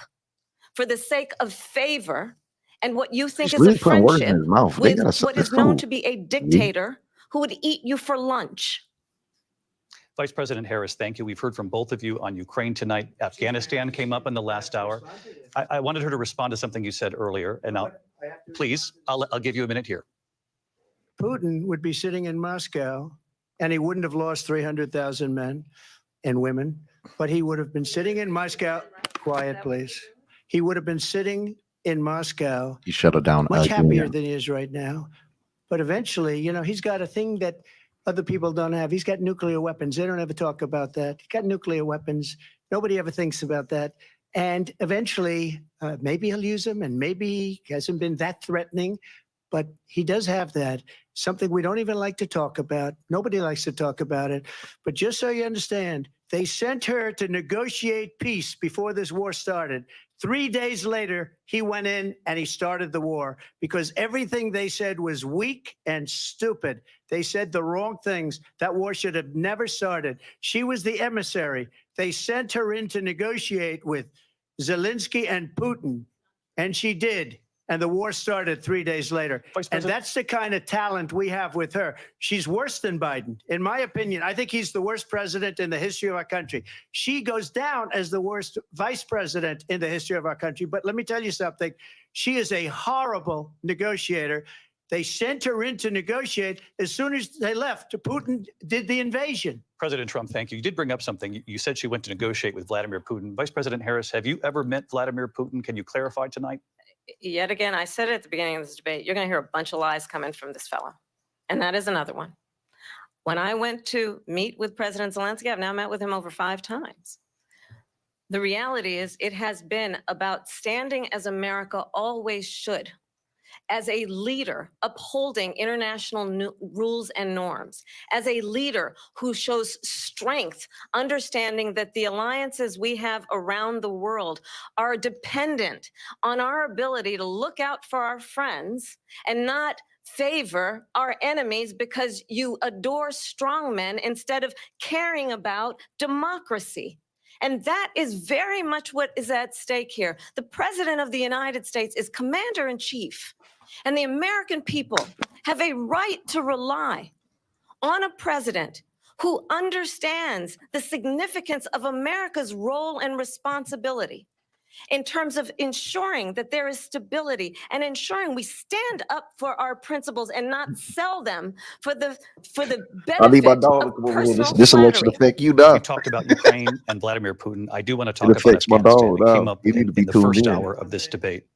S6: for the sake of favor and what you think
S7: He's
S6: is
S7: really
S6: a
S7: putting words in
S6: friendship
S7: his mouth. They
S6: with
S7: gotta suck
S6: what
S7: their
S6: is known
S7: food.
S6: to be a dictator who would eat you for lunch.
S4: Vice President Harris, thank you. We've heard from both of you on Ukraine tonight. Afghanistan came up in the last hour. I wanted her to respond to something you said earlier, and please, I'll give you a minute here.
S3: Putin would be sitting in Moscow, and he wouldn't have lost 300,000 men and women, but he would have been sitting in Moscow. Quiet, please. He would have been sitting in Moscow.
S7: He shut it down
S3: Much
S7: again.
S3: happier than he is right now. But eventually, you know, he's got a thing that other people don't have. He's got nuclear weapons. They don't ever talk about that. He's got nuclear weapons. Nobody ever thinks about that. And eventually, maybe he'll use them, and maybe he hasn't been that threatening, but he does have that. Something we don't even like to talk about. Nobody likes to talk about it. But just so you understand, they sent her to negotiate peace before this war started. 3 days later, he went in and he started the war, because everything they said was weak and stupid. They said the wrong things. That war should have never started. She was the emissary. They sent her in to negotiate with Zelensky and Putin, and she did. And the war started 3 days later. And that's the kind of talent we have with her. She's worse than Biden. In my opinion, I think he's the worst president in the history of our country. She goes down as the worst vice president in the history of our country. But let me tell you something. She is a horrible negotiator. They sent her in to negotiate. As soon as they left, Putin did the invasion.
S4: President Trump, thank you. You did bring up something. You said she went to negotiate with Vladimir Putin. Vice President Harris, have you ever met Vladimir Putin? Can you clarify tonight?
S6: Yet again, I said it at the beginning of this debate, you're going to hear a bunch of lies coming from this fellow. And that is another one. When I went to meet with President Zelensky, I've now met with him over 5 times. The reality is it has been about standing as America always should, as a leader upholding international rules and norms, as a leader who shows strength, understanding that the alliances we have around the world are dependent on our ability to look out for our friends and not favor our enemies because you adore strongmen instead of caring about democracy. And that is very much what is at stake here. The President of the United States is commander-in-chief. And the American people have a right to rely on a president who understands the significance of America's role and responsibility in terms of ensuring that there is stability and ensuring we stand up for our principles and not sell them for the
S7: I need my
S6: benefit
S7: dog to
S6: of
S7: come over here.
S6: personal
S7: This election
S6: flattery.
S7: affect you now.
S4: You talked about Ukraine and Vladimir Putin. I do want to talk
S7: It
S4: about
S7: affects my
S4: Afghanistan.
S7: dog
S4: It came
S7: now.
S4: up
S7: You need to be
S4: in the
S7: tuned
S4: first
S7: in.
S4: hour of this debate.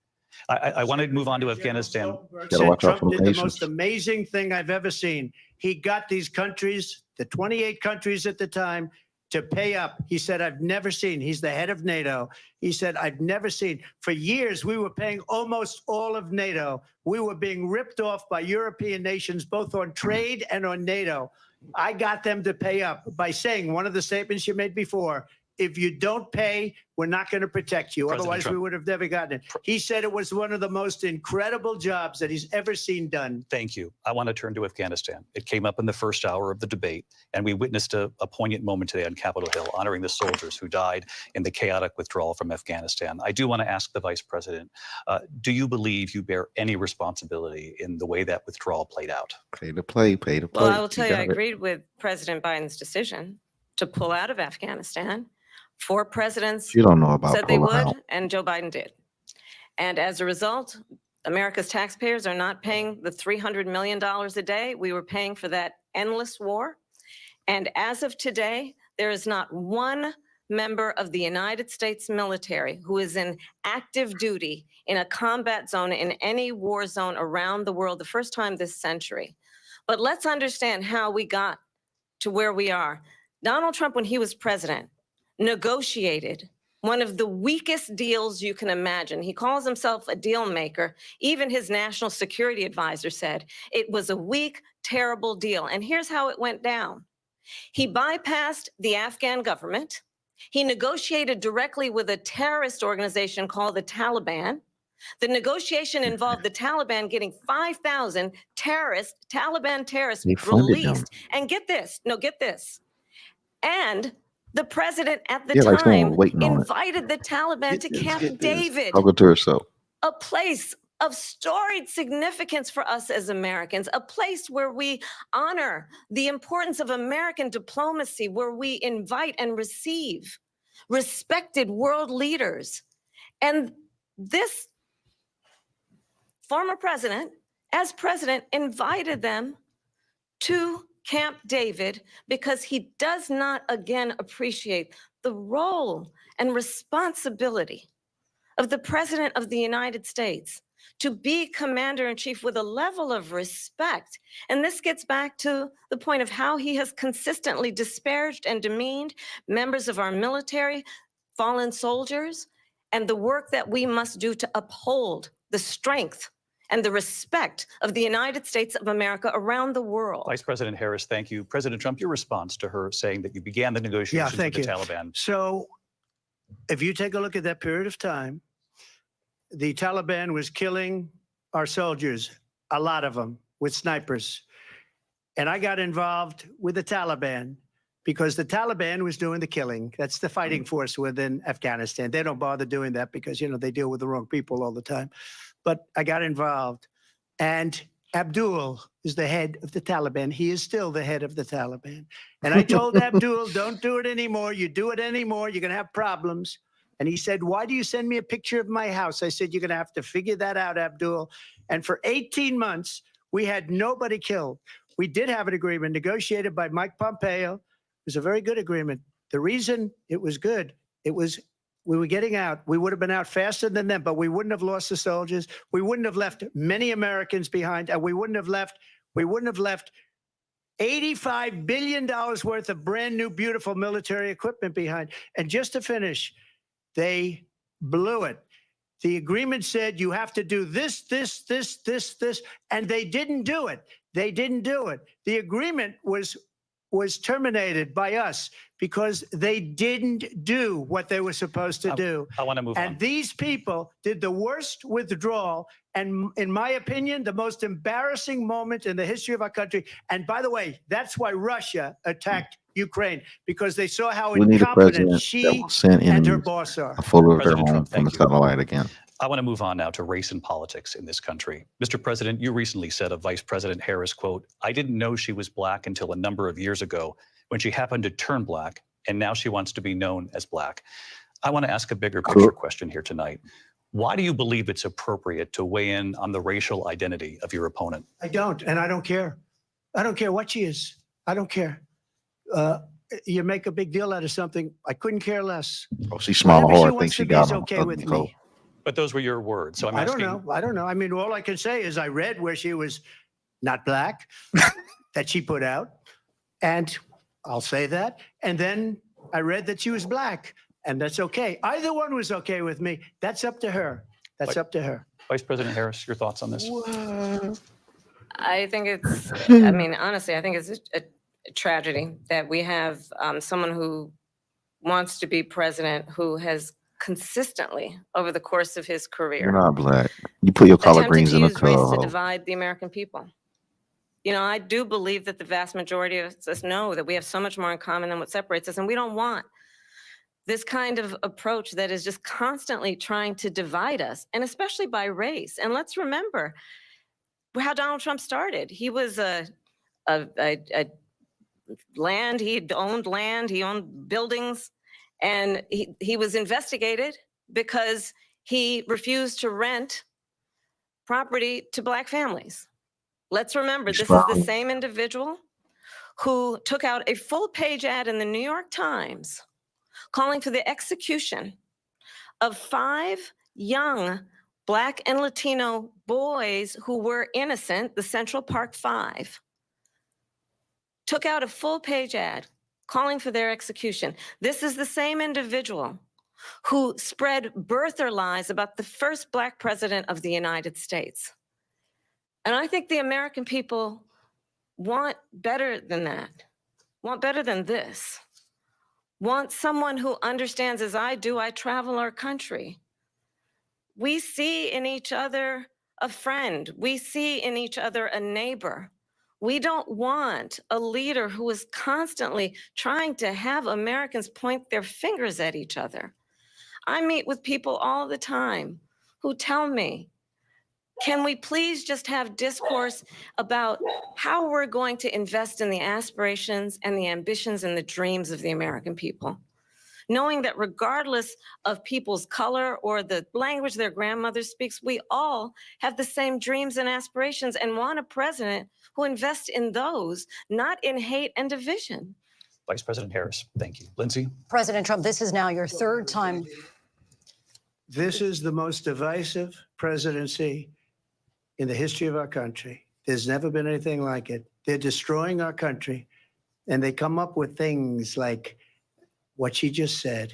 S4: I want to move on to Afghanistan.
S7: Gotta watch out
S3: Trump
S7: for
S3: did
S7: the
S3: the
S7: patients.
S3: most amazing thing I've ever seen. He got these countries, the 28 countries at the time, to pay up. He said, I've never seen, he's the head of NATO. He said, I've never seen. For years, we were paying almost all of NATO. We were being ripped off by European nations, both on trade and on NATO. I got them to pay up by saying one of the statements you made before, if you don't pay, we're not going to protect you.
S4: President
S3: Otherwise,
S4: Trump.
S3: we would have never gotten it. He said it was one of the most incredible jobs that he's ever seen done.
S4: Thank you. I want to turn to Afghanistan. It came up in the first hour of the debate, and we witnessed a poignant moment today on Capitol Hill, honoring the soldiers who died in the chaotic withdrawal from Afghanistan. I do want to ask the Vice President, do you believe you bear any responsibility in the way that withdrawal played out?
S7: Pay to play, pay to play.
S6: Well, I will tell you, I
S7: got it.
S6: agreed with President Biden's decision to pull out of Afghanistan. 4 presidents
S7: You don't know about
S6: said they
S7: pulling
S6: would,
S7: out.
S6: and Joe Biden did. And as a result, America's taxpayers are not paying the $300 million a day we were paying for that endless war. And as of today, there is not one member of the United States military who is in active duty in a combat zone in any war zone around the world, the first time this century. But let's understand how we got to where we are. Donald Trump, when he was president, negotiated one of the weakest deals you can imagine. He calls himself a deal maker. Even his national security advisor said it was a weak, terrible deal. And here's how it went down. He bypassed the Afghan government. He negotiated directly with a terrorist organization called the Taliban. The negotiation involved the Taliban getting 5,000 Taliban terrorists
S7: They funded them.
S6: released. And get this, and the president at the
S7: Yeah, like someone
S6: time
S7: waiting on it.
S6: invited the Taliban to Camp David,
S7: Talking to herself.
S6: a place of storied significance for us as Americans, a place where we honor the importance of American diplomacy, where we invite and receive respected world leaders. And this former president, as president, invited them to Camp David because he does not again appreciate the role and responsibility of the President of the United States to be commander-in-chief with a level of respect. And this gets back to the point of how he has consistently disparaged and demeaned members of our military, fallen soldiers, and the work that we must do to uphold the strength and the respect of the United States of America around the world.
S4: Vice President Harris, thank you. President Trump, your response to her saying that you began the negotiations with the Taliban.
S3: So if you take a look at that period of time, the Taliban was killing our soldiers, a lot of them, with snipers. And I got involved with the Taliban because the Taliban was doing the killing. That's the fighting force within Afghanistan. They don't bother doing that because, you know, they deal with the wrong people all the time. But I got involved. And Abdul is the head of the Taliban. He is still the head of the Taliban. And I told Abdul, don't do it anymore. You do it anymore, you're going to have problems. And he said, why do you send me a picture of my house? I said, you're going to have to figure that out, Abdul. And for 18 months, we had nobody killed. We did have an agreement negotiated by Mike Pompeo. It was a very good agreement. The reason it was good, it was we were getting out. We would have been out faster than them, but we wouldn't have lost the soldiers. We wouldn't have left many Americans behind, and we wouldn't have left $85 billion worth of brand new, beautiful military equipment behind. And just to finish, they blew it. The agreement said you have to do this, and they didn't do it. They didn't do it. The agreement was terminated by us because they didn't do what they were supposed to do.
S4: I want to move on.
S3: And these people did the worst withdrawal, and in my opinion, the most embarrassing moment in the history of our country. And by the way, that's why Russia attacked Ukraine, because they saw how
S7: We need a
S3: incompetent
S7: president
S3: she
S7: that will send
S3: and her
S7: enemies
S3: boss are.
S7: a photo of their
S4: President
S7: home
S4: Trump,
S7: from the
S4: thank you.
S7: satellite again.
S4: I want to move on now to race and politics in this country. Mr. President, you recently said of Vice President Harris, quote, I didn't know she was black until a number of years ago when she happened to turn black, and now she wants to be known as black. I want to ask a bigger picture question here tonight. Why do you believe it's appropriate to weigh in on the racial identity of your opponent?
S3: I don't, and I don't care. I don't care what she is. I don't care. You make a big deal out of something. I couldn't care less.
S7: Oh, she's smiling
S3: Whatever
S7: hard.
S3: she
S7: I think
S3: wants
S7: she
S3: to be
S7: got
S3: is
S7: him.
S3: okay with me.
S4: But those were your words. So I'm
S3: I
S4: asking.
S3: don't know. I don't know. I mean, all I can say is I read where she was not black that she put out, and I'll say that. And then I read that she was black, and that's okay. Either one was okay with me. That's up to her. That's up to her.
S4: Vice President Harris, your thoughts on this?
S6: I think it's, I mean, honestly, I think it's a tragedy that we have someone who wants to be president who has consistently, over the course of his career,
S7: You're not black. You put your collard
S6: attempted
S7: greens
S6: to
S7: in a
S6: use race to
S7: tub.
S6: divide the American people. You know, I do believe that the vast majority of us know that we have so much more in common than what separates us, and we don't want this kind of approach that is just constantly trying to divide us, and especially by race. And let's remember how Donald Trump started. He was land, he owned buildings, and he was investigated because he refused to rent property to Black families. Let's remember, this is the same individual who took out a full-page ad in the New York Times calling for the execution of 5 young Black and Latino boys who were innocent, the Central Park 5. Took out a full-page ad calling for their execution. This is the same individual who spread birther lies about the first Black president of the United States. And I think the American people want better than that, want better than this, want someone who understands, as I do, I travel our country. We see in each other a friend. We see in each other a neighbor. We don't want a leader who is constantly trying to have Americans point their fingers at each other. I meet with people all the time who tell me, can we please just have discourse about how we're going to invest in the aspirations and the ambitions and the dreams of the American people? Knowing that regardless of people's color or the language their grandmother speaks, we all have the same dreams and aspirations and want a president who invests in those, not in hate and division.
S4: Vice President Harris, thank you. Lindsay?
S5: President Trump, this is now your 3rd time.
S3: This is the most divisive presidency in the history of our country. There's never been anything like it. They're destroying our country, and they come up with things like what she just said,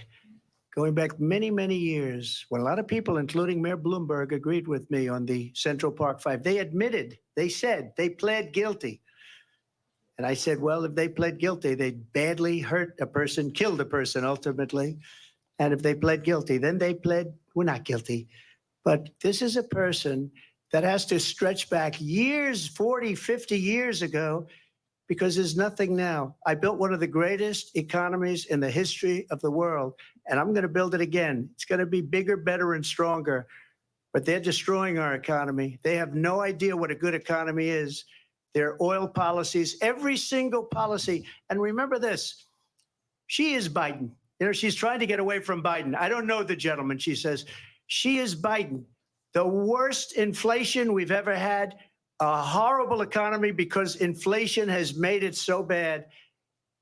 S3: going back many, many years, when a lot of people, including Mayor Bloomberg, agreed with me on the Central Park 5. They admitted, they said, they pled guilty. And I said, well, if they pled guilty, they badly hurt a person, killed a person ultimately. And if they pled guilty, then they pled, we're not guilty. But this is a person that has to stretch back years, 40, 50 years ago, because there's nothing now. I built one of the greatest economies in the history of the world, and I'm going to build it again. It's going to be bigger, better, and stronger. But they're destroying our economy. They have no idea what a good economy is. Their oil policies, every single policy. And remember this, she is Biden. You know, she's trying to get away from Biden. I don't know the gentleman, she says. She is Biden. The worst inflation we've ever had, a horrible economy because inflation has made it so bad,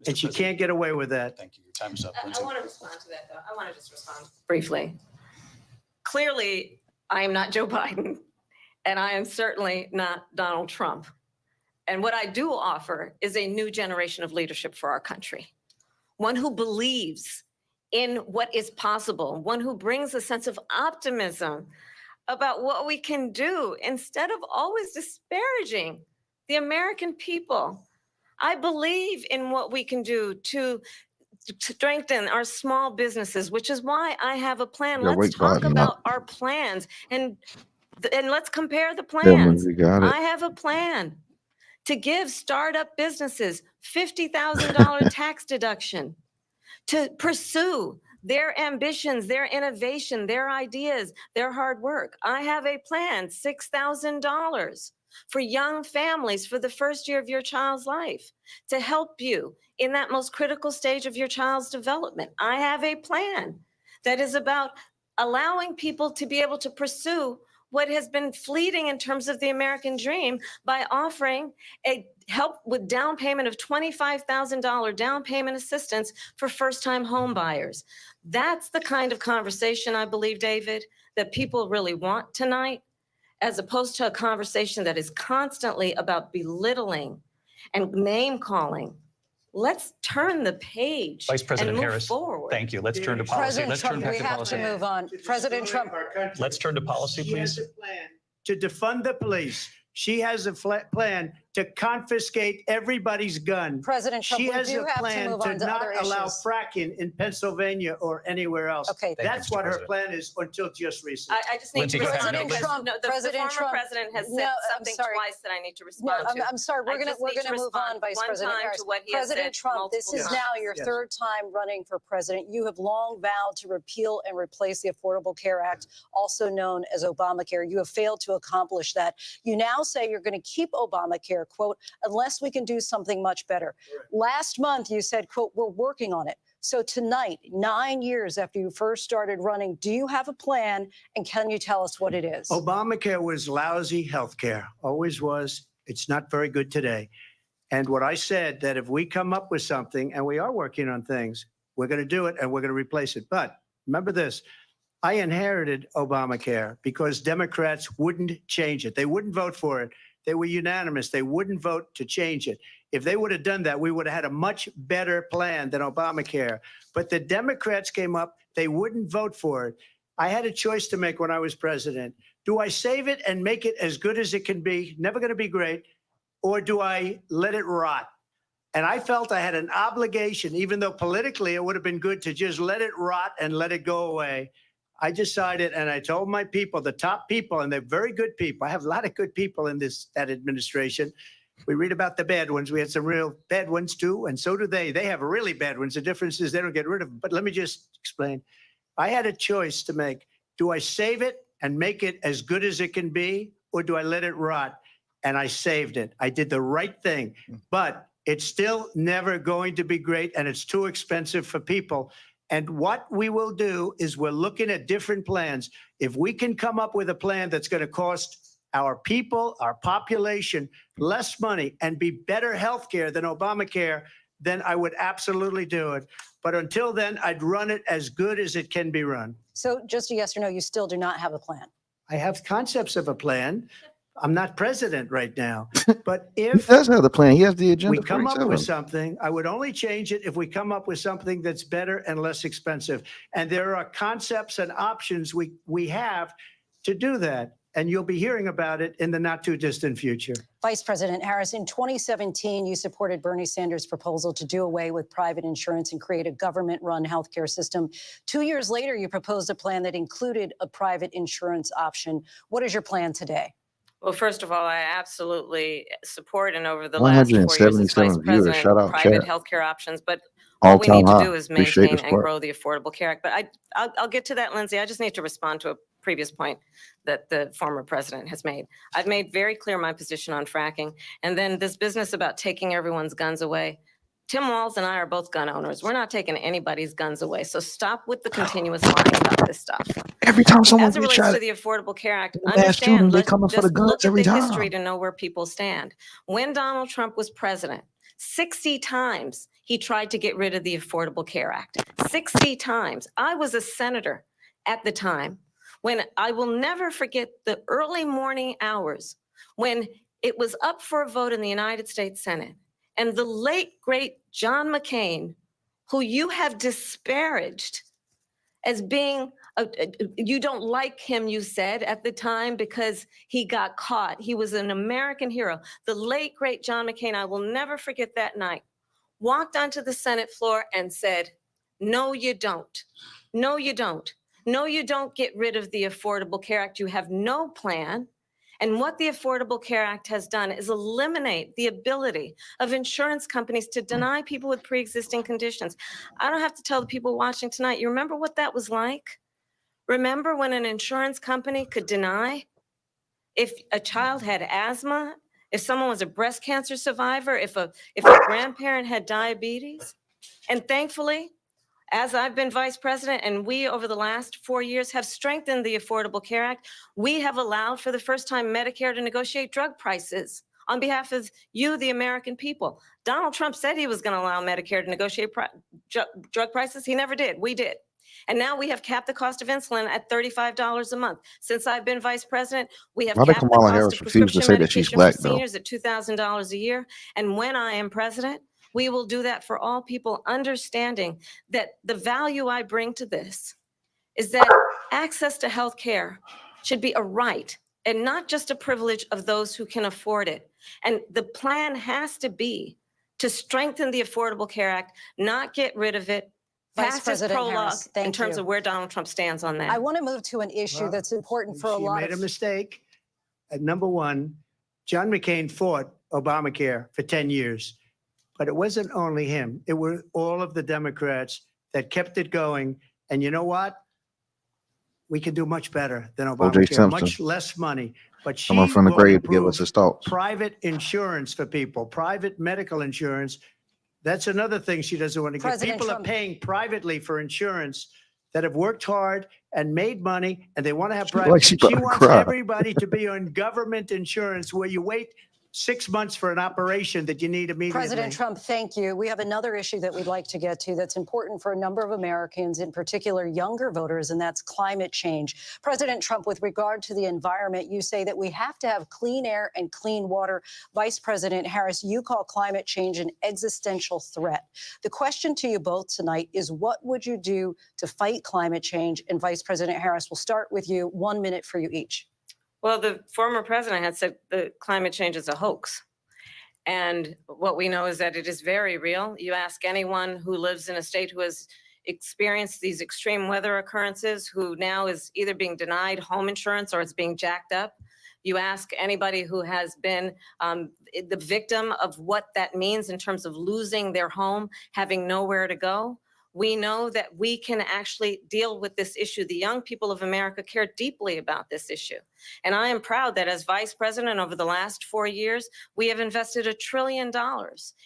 S3: and she can't get away with that.
S4: Thank you. Your time is up.
S6: I want to respond to that, though. I want to just respond briefly. Clearly, I am not Joe Biden, and I am certainly not Donald Trump. And what I do offer is a new generation of leadership for our country, one who believes in what is possible, one who brings a sense of optimism about what we can do instead of always disparaging the American people. I believe in what we can do to strengthen our small businesses, which is why I have a plan.
S7: Yeah,
S6: Let's
S7: wait,
S6: talk
S7: God,
S6: about our plans and let's compare the
S7: Yeah,
S6: plans.
S7: we got it.
S6: I have a plan to give startup businesses $50,000 tax deduction to pursue their ambitions, their innovation, their ideas, their hard work. I have a plan, $6,000 for young families for the first year of your child's life to help you in that most critical stage of your child's development. I have a plan that is about allowing people to be able to pursue what has been fleeting in terms of the American dream by offering a help with down payment of $25,000 down payment assistance for first-time home buyers. That's the kind of conversation, I believe, David, that people really want tonight, as opposed to a conversation that is constantly about belittling and name-calling. Let's turn the page
S4: Vice President
S6: and move
S4: Harris,
S6: forward.
S4: thank you. Let's turn to policy.
S5: President
S4: Let's turn
S5: Trump,
S4: back
S5: we
S4: to
S5: have
S4: policy.
S5: to move on. President Trump.
S4: Let's turn to policy,
S3: She has
S4: please.
S3: a plan to defund the police. She has a plan to confiscate everybody's gun.
S5: President Trump,
S3: she
S5: we
S3: has
S5: do
S3: a
S5: have to
S3: plan
S5: move
S3: to
S5: on to
S3: not
S5: other
S3: allow
S5: issues.
S3: fracking in Pennsylvania or anywhere else.
S5: Okay.
S3: That's
S4: Thank you,
S3: what
S4: Mr.
S3: her plan is until just recently.
S6: I just need
S4: Lindsay,
S6: to
S4: go ahead.
S6: respond
S5: President
S6: because
S5: Trump,
S6: the
S5: President
S6: former
S5: Trump,
S6: president has said
S5: no, I'm
S6: something
S5: sorry.
S6: twice that I need to
S5: No,
S6: respond to.
S5: I'm sorry. We're
S6: I just need
S5: gonna
S6: to
S5: move on,
S6: respond
S5: Vice
S6: one
S5: President
S6: time
S5: Harris.
S6: to what he has
S5: President
S6: said
S5: Trump, this
S6: multiple
S5: is
S6: times.
S5: now your
S3: Yes.
S5: third time running for president. You have long vowed to repeal and replace the Affordable Care Act, also known as Obamacare. You have failed to accomplish that. You now say you're going to keep Obamacare, quote, unless we can do something much better. Last month, you said, quote, we're working on it. So tonight, 9 years after you first started running, do you have a plan, and can you tell us what it is?
S3: Obamacare was lousy health care, always was. It's not very good today. And what I said, that if we come up with something, and we are working on things, we're going to do it and we're going to replace it. But remember this, I inherited Obamacare because Democrats wouldn't change it. They wouldn't vote for it. They were unanimous. They wouldn't vote to change it. If they would have done that, we would have had a much better plan than Obamacare. But the Democrats came up. They wouldn't vote for it. I had a choice to make when I was president. Do I save it and make it as good as it can be, never going to be great, or do I let it rot? And I felt I had an obligation, even though politically it would have been good to just let it rot and let it go away. I decided, and I told my people, the top people, and they're very good people. I have a lot of good people in that administration. We read about the bad ones. We had some real bad ones too, and so do they. They have really bad ones. The difference is they don't get rid of them. But let me just explain. I had a choice to make. Do I save it and make it as good as it can be, or do I let it rot? And I saved it. I did the right thing. But it's still never going to be great, and it's too expensive for people. And what we will do is we're looking at different plans. If we can come up with a plan that's going to cost our people, our population, less money and be better health care than Obamacare, then I would absolutely do it. But until then, I'd run it as good as it can be run.
S5: So just a yes or no, you still do not have a plan.
S3: I have concepts of a plan. I'm not president right now. But if
S7: He does have the plan. He has the agenda.
S3: we
S7: for
S3: come
S7: each
S3: up
S7: of
S3: with
S7: them.
S3: something, I would only change it if we come up with something that's better and less expensive. And there are concepts and options we have to do that. And you'll be hearing about it in the not too distant future.
S5: Vice President Harris, in 2017, you supported Bernie Sanders' proposal to do away with private insurance and create a government-run healthcare system. 2 years later, you proposed a plan that included a private insurance option. What is your plan today?
S6: Well, first of all, I absolutely support, and over the last 4 years as
S7: 177
S6: vice
S7: viewers.
S6: president,
S7: Shout out,
S6: private
S7: chat.
S6: healthcare options. But what we
S7: All-time
S6: need to
S7: high.
S6: do is
S7: Appreciate the
S6: maintain and
S7: support.
S6: grow the Affordable Care Act. But I'll get to that, Lindsay. I just need to respond to a previous point that the former president has made. I've made very clear my position on fracking. And then this business about taking everyone's guns away. Tim Walz and I are both gun owners. We're not taking anybody's guns away. So stop with the continuous lying about this stuff.
S7: Every time someone
S6: As it
S7: gets
S6: relates
S7: shot,
S6: to the Affordable Care Act,
S7: mass shooting,
S6: understand,
S7: they
S6: let's
S7: coming for the
S6: just
S7: guns
S6: look at
S7: every
S6: the
S7: time.
S6: history to know where people stand. When Donald Trump was president, 60 times he tried to get rid of the Affordable Care Act. 60 times. I was a senator at the time when I will never forget the early morning hours when it was up for a vote in the United States Senate. And the late, great John McCain, who you have disparaged as being, you don't like him, you said at the time, because he got caught. He was an American hero. The late, great John McCain, I will never forget that night, walked onto the Senate floor and said, no, you don't. No, you don't. No, you don't get rid of the Affordable Care Act. You have no plan. And what the Affordable Care Act has done is eliminate the ability of insurance companies to deny people with pre-existing conditions. I don't have to tell the people watching tonight, you remember what that was like? Remember when an insurance company could deny if a child had asthma, if someone was a breast cancer survivor, if a grandparent had diabetes? And thankfully, as I've been vice president and we over the last 4 years have strengthened the Affordable Care Act, we have allowed for the first time Medicare to negotiate drug prices on behalf of you, the American people. Donald Trump said he was going to allow Medicare to negotiate drug prices. He never did. We did. And now we have capped the cost of insulin at $35 a month. Since I've been vice president, we have
S7: Why did
S6: capped the
S7: Kamala
S6: cost
S7: Harris
S6: of
S7: refuse to
S6: prescription
S7: say that she's
S6: medication
S7: black,
S6: for
S7: though?
S6: seniors at $2,000 a year. And when I am president, we will do that for all people, understanding that the value I bring to this is that access to health care should be a right and not just a privilege of those who can afford it. And the plan has to be to strengthen the Affordable Care Act, not get rid of it.
S5: Vice
S6: Past is
S5: President
S6: prologue
S5: Harris, thank
S6: in terms
S5: you.
S6: of where Donald Trump stands on that.
S5: I want to move to an issue that's important for a
S3: She
S5: lot
S3: made
S5: of
S3: a mistake. Number one, John McCain fought Obamacare for 10 years. But it wasn't only him. It were all of the Democrats that kept it going. And you know what? We can do much better than Obamacare,
S7: Simpson.
S3: much less money. But she
S7: Coming from the
S3: will
S7: grave to give us
S3: improve
S7: his thoughts.
S3: private insurance for people, private medical insurance. That's another thing she doesn't want to get.
S5: President
S3: People
S5: Trump.
S3: are paying privately for insurance that have worked hard and made money, and they want to have private.
S7: Like she about
S3: She
S7: to
S3: wants
S7: cry.
S3: everybody to be on government insurance where you wait 6 months for an operation that you need immediately.
S5: President Trump, thank you. We have another issue that we'd like to get to that's important for a number of Americans, in particular younger voters, and that's climate change. President Trump, with regard to the environment, you say that we have to have clean air and clean water. Vice President Harris, you call climate change an existential threat. The question to you both tonight is, what would you do to fight climate change? And Vice President Harris, we'll start with you. 1 minute for you each.
S6: Well, the former president had said that climate change is a hoax. And what we know is that it is very real. You ask anyone who lives in a state who has experienced these extreme weather occurrences, who now is either being denied home insurance or it's being jacked up. You ask anybody who has been the victim of what that means in terms of losing their home, having nowhere to go. We know that we can actually deal with this issue. The young people of America care deeply about this issue. And I am proud that as vice president over the last 4 years, we have invested $1 trillion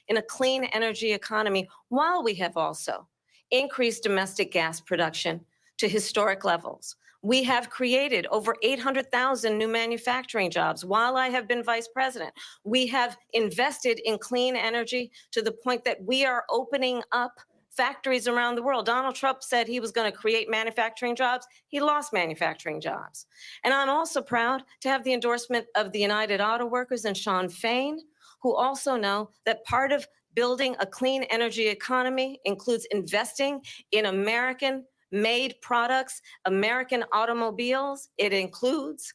S6: in a clean energy economy, while we have also increased domestic gas production to historic levels. We have created over 800,000 new manufacturing jobs while I have been vice president. We have invested in clean energy to the point that we are opening up factories around the world. Donald Trump said he was going to create manufacturing jobs. He lost manufacturing jobs. And I'm also proud to have the endorsement of the United Auto Workers and Sean Fain, who also know that part of building a clean energy economy includes investing in American-made products, American automobiles. It includes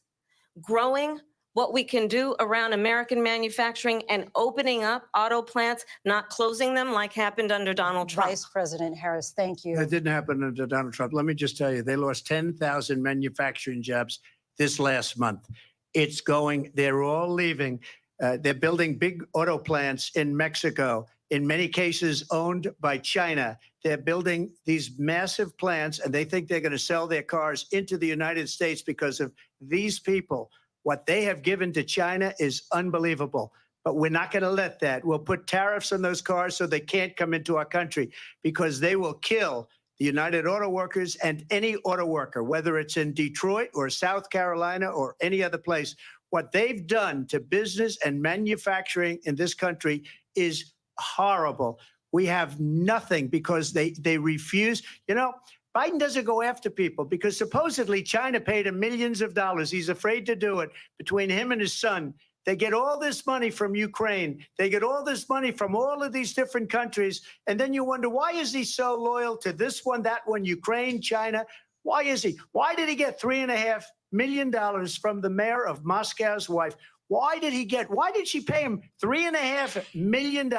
S6: growing what we can do around American manufacturing and opening up auto plants, not closing them like happened under Donald Trump.
S5: Vice President Harris, thank you.
S3: That didn't happen under Donald Trump. Let me just tell you, they lost 10,000 manufacturing jobs this last month. They're all leaving. They're building big auto plants in Mexico, in many cases owned by China. They're building these massive plants, and they think they're going to sell their cars into the United States because of these people. What they have given to China is unbelievable. But we're not going to let that. We'll put tariffs on those cars so they can't come into our country, because they will kill the United Auto Workers and any auto worker, whether it's in Detroit or South Carolina or any other place. What they've done to business and manufacturing in this country is horrible. We have nothing because they refuse. You know, Biden doesn't go after people because supposedly China paid him millions of dollars. He's afraid to do it. Between him and his son, they get all this money from Ukraine. They get all this money from all of these different countries. And then you wonder, why is he so loyal to this one, that one, Ukraine, China? Why is he? Why did he get $3.5 million from the mayor of Moscow's wife? Why did she pay him $3.5 million?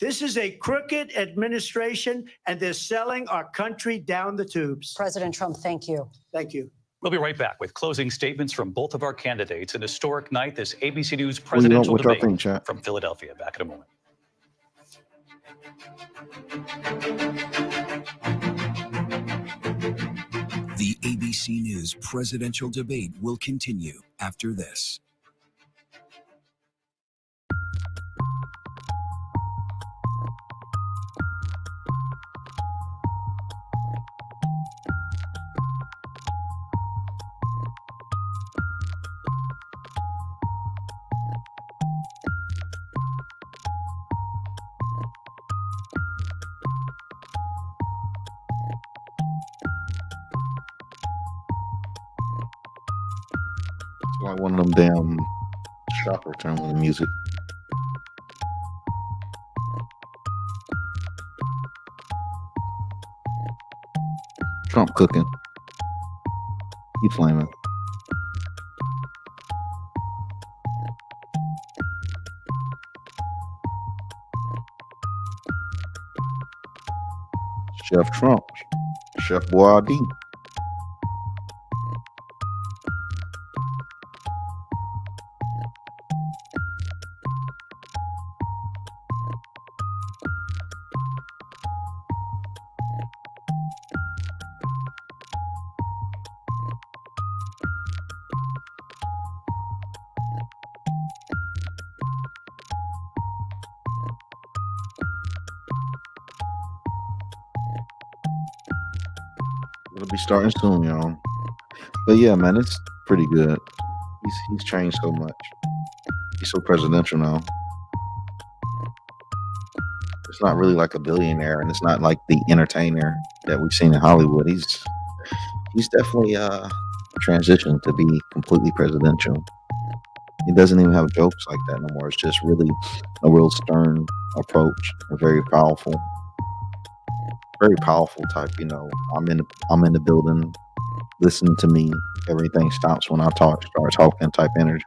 S3: This is a crooked administration, and they're selling our country down the tubes.
S5: President Trump, thank you.
S3: Thank you.
S4: We'll be right back with closing statements from both of our candidates. An historic night, this ABC News presidential debate from Philadelphia. Back in a moment.
S1: The ABC News presidential debate will continue after this.
S7: Like one of them damn shopper turn with the music. Trump cooking. He flaming. Chef Trump. Chef Boyardee. It'll be starting soon, y'all. But yeah, man, it's pretty good. He's changed so much. He's so presidential now. It's not really like a billionaire, and it's not like the entertainer that we've seen in Hollywood. He's definitely transitioned to be completely presidential. He doesn't even have jokes like that no more. It's just really a real stern approach, a very powerful type. You know, I'm in the building. Listen to me. Everything stops when I start talking type energy.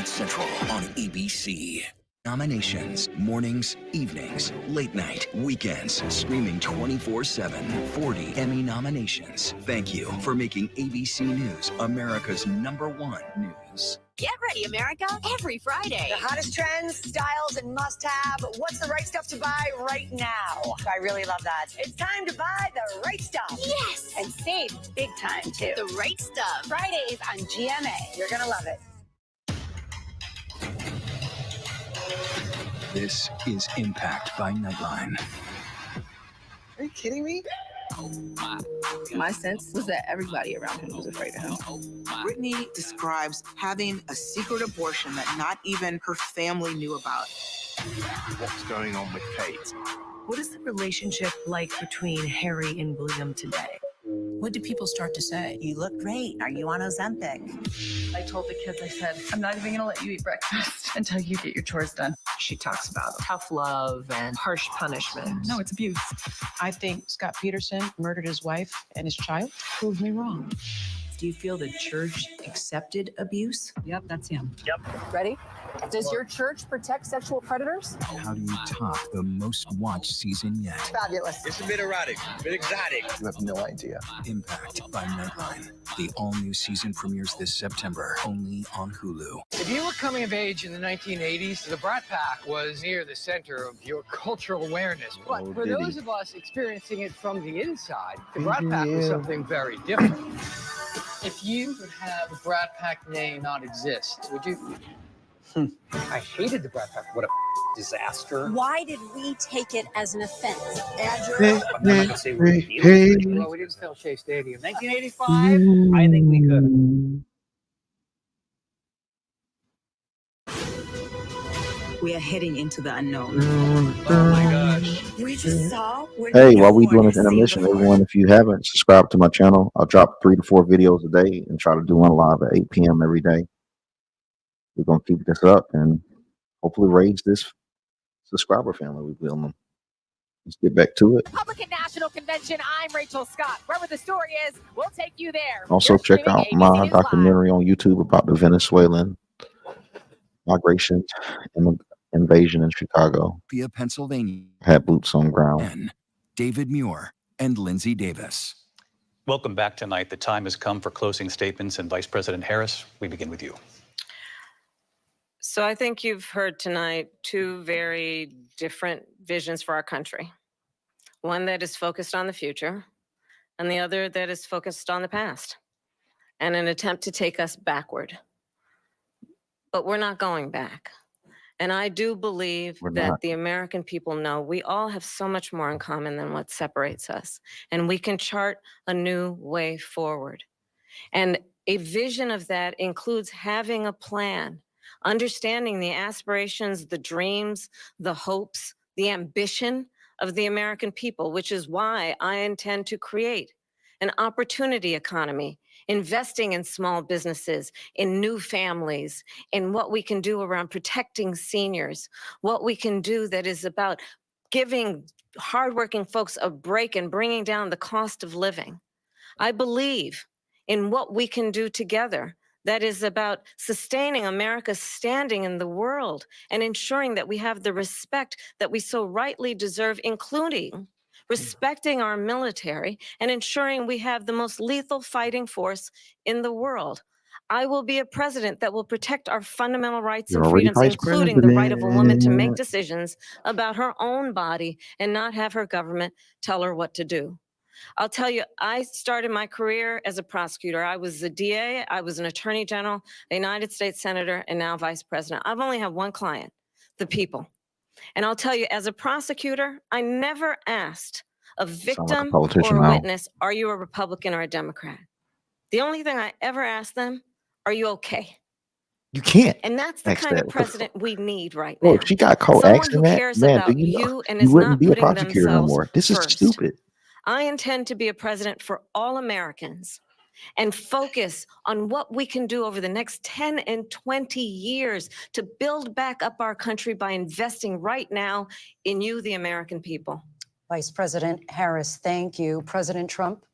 S1: Central on ABC. Nominations, mornings, evenings, late night, weekends, streaming 24/7, 40 Emmy nominations. Thank you for making ABC News America's #1 news.
S19: Get ready, America, every Friday.
S20: The hottest trends, styles, and must-have. What's the right stuff to buy right now? I really love that. It's time to buy the right stuff.
S19: Yes.
S20: And save big time, too.
S19: The right stuff.
S20: Fridays on GMA. You're going to love it.
S1: This is Impact by Nightline.
S21: Are you kidding me? My sense was that everybody around him was afraid of him.
S16: Brittany describes having a secret abortion that not even her family knew about.
S18: What's going on with Kate?
S22: What is the relationship like between Harry and William today?
S2: What did people start to say?
S20: You look great. Are you on Ozempic?
S22: I told the kids, I said, I'm not even gonna let you eat breakfast until you get your chores done.
S23: She talks about tough love and harsh punishment.
S22: No, it's abuse.
S2: I think Scott Peterson murdered his wife and his child. Prove me wrong.
S22: Do you feel the church accepted abuse?
S2: Yep, that's him.
S17: Ready? Does your church protect sexual predators?
S1: How do you top the most watched season yet?
S17: Fabulous.
S18: It's a bit erratic, a bit exotic.
S14: You have no idea.
S1: Impact by Nightline. The all-new season premieres this September, only on Hulu.
S17: If you were coming of age in the 1980s, the Brat Pack was near the center of your cultural awareness. But for those of us experiencing it from the inside, the Brat Pack was something very different. If you could have the Brat Pack name not exist, would you? I hated the Brat Pack. What a disaster.
S19: Why did we take it as an offense?
S17: Andrew, I'm not going to say we're well, we didn't fill Shea Stadium. 1985, I think we could.
S20: We are heading into the unknown.
S17: Oh my gosh.
S20: We just saw.
S7: Hey, while we doing this intermission, everyone, if you haven't subscribed to my channel, I'll drop 3 to 4 videos a day and try to do one live at 8 p.m. every day. We're going to keep this up and hopefully raise this subscriber family we're building. Let's get back to it.
S20: Republican National Convention. I'm Rachel Scott. Wherever the story is, we'll take you there.
S7: Also,
S20: You're
S7: check
S20: streaming
S7: out
S20: ABC
S7: my
S20: News Live.
S7: documentary on YouTube about the Venezuelan migration and invasion in Chicago.
S1: Via Pennsylvania.
S7: Had boots on ground.
S1: And David Muir and Lindsay Davis.
S4: Welcome back tonight. The time has come for closing statements, and Vice President Harris, we begin with you.
S6: So I think you've heard tonight two very different visions for our country. One that is focused on the future, and the other that is focused on the past, and an attempt to take us backward. But we're not going back. And I do believe that the American people know we all have so much more in common than what separates us. And we can chart a new way forward. And a vision of that includes having a plan, understanding the aspirations, the dreams, the hopes, the ambition of the American people, which is why I intend to create an opportunity economy, investing in small businesses, in new families, in what we can do around protecting seniors, what we can do that is about giving hardworking folks a break and bringing down the cost of living. I believe in what we can do together that is about sustaining America's standing in the world and ensuring that we have the respect that we so rightly deserve, including respecting our military and ensuring we have the most lethal fighting force in the world. I will be a president that will protect our fundamental rights and freedoms, including the right of a woman to make decisions about her own body and not have her government tell her what to do. I'll tell you, I started my career as a prosecutor. I was a DA, I was an attorney general, a United States senator, and now vice president. I've only had one client, the people. And I'll tell you, as a prosecutor, I never asked a victim or a witness, are you a Republican or a Democrat? The only thing I ever asked them, are you okay?
S7: You can't.
S6: And that's the kind of president we need right
S7: now.
S6: now.
S7: If she got caught asking that, man, do you know you wouldn't be a prosecutor no more? This is stupid.
S6: I intend to be a president for all Americans and focus on what we can do over the next 10 and 20 years to build back up our country by investing right now in you, the American people.
S5: Vice President Harris, thank you. President Trump?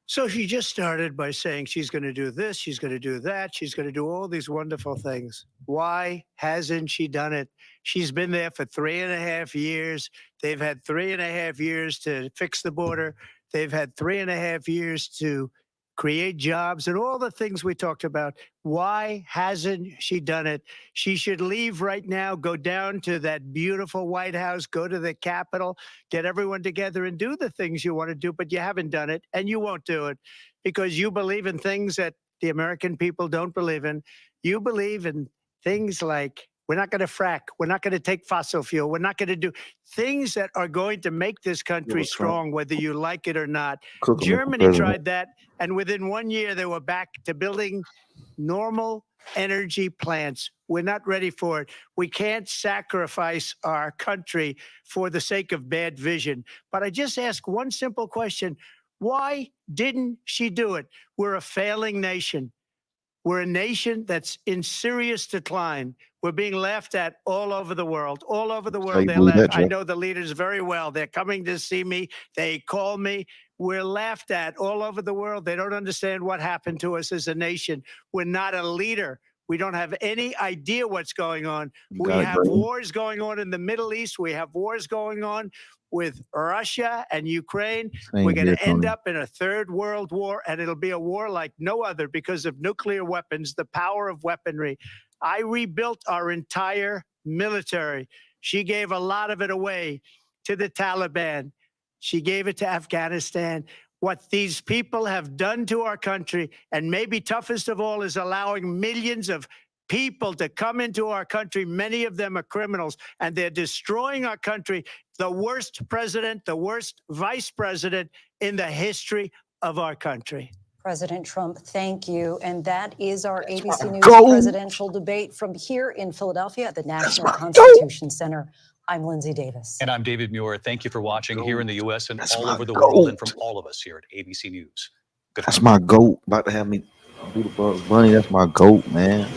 S3: So she just started by saying she's going to do this, she's going to do that, she's going to do all these wonderful things. Why hasn't she done it? She's been there for 3.5 years. They've had 3.5 years to fix the border. They've had 3.5 years to create jobs and all the things we talked about. Why hasn't she done it? She should leave right now, go down to that beautiful White House, go to the Capitol, get everyone together and do the things you want to do, but you haven't done it and you won't do it because you believe in things that the American people don't believe in. You believe in things like we're not going to frack. We're not going to take fossil fuel. We're not going to do things that are going to make this country strong, whether you like it or not. Germany tried that, and within 1 year, they were back to building normal energy plants. We're not ready for it. We can't sacrifice our country for the sake of bad vision. But I just ask one simple question. Why didn't she do it? We're a failing nation. We're a nation that's in serious decline. We're being laughed at all over the world. All over the
S7: How
S3: world,
S7: you
S3: they're
S7: believe that,
S3: laughed. I
S7: Jeff?
S3: know the leaders very well. They're coming to see me. They call me. We're laughed at all over the world. They don't understand what happened to us as a nation. We're not a leader. We don't have any idea what's going on.
S7: You
S3: We
S7: got it,
S3: have
S7: Grady.
S3: wars going on in the Middle East. We have wars going on with Russia and Ukraine.
S7: Same
S3: We're going
S7: here,
S3: to end
S7: Tony.
S3: up in a third world war, and it'll be a war like no other because of nuclear weapons, the power of weaponry. I rebuilt our entire military. She gave a lot of it away to the Taliban. She gave it to Afghanistan. What these people have done to our country, and maybe toughest of all, is allowing millions of people to come into our country. Many of them are criminals, and they're destroying our country. The worst president, the worst vice president in the history of our country.
S5: President Trump, thank you. And that is our ABC News
S7: goat.
S5: presidential debate from here in Philadelphia at the National Constitution Center. I'm Lindsay Davis.
S4: And I'm David Muir. Thank you for watching here in the U.S. and all over the
S7: goat.
S4: world, and from all of us here at ABC News. Good
S7: That's my goat. About to have me do the Bugs Bunny. That's my goat, man.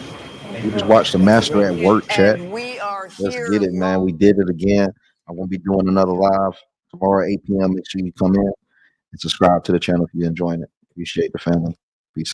S7: We just watched the Master at Work chat.
S20: And we are
S7: Let's
S20: here.
S7: get it, man. We did it again. I'm going to be doing another live tomorrow at 8 p.m. Make sure you come in and subscribe to the channel if you're enjoying it. Appreciate the family.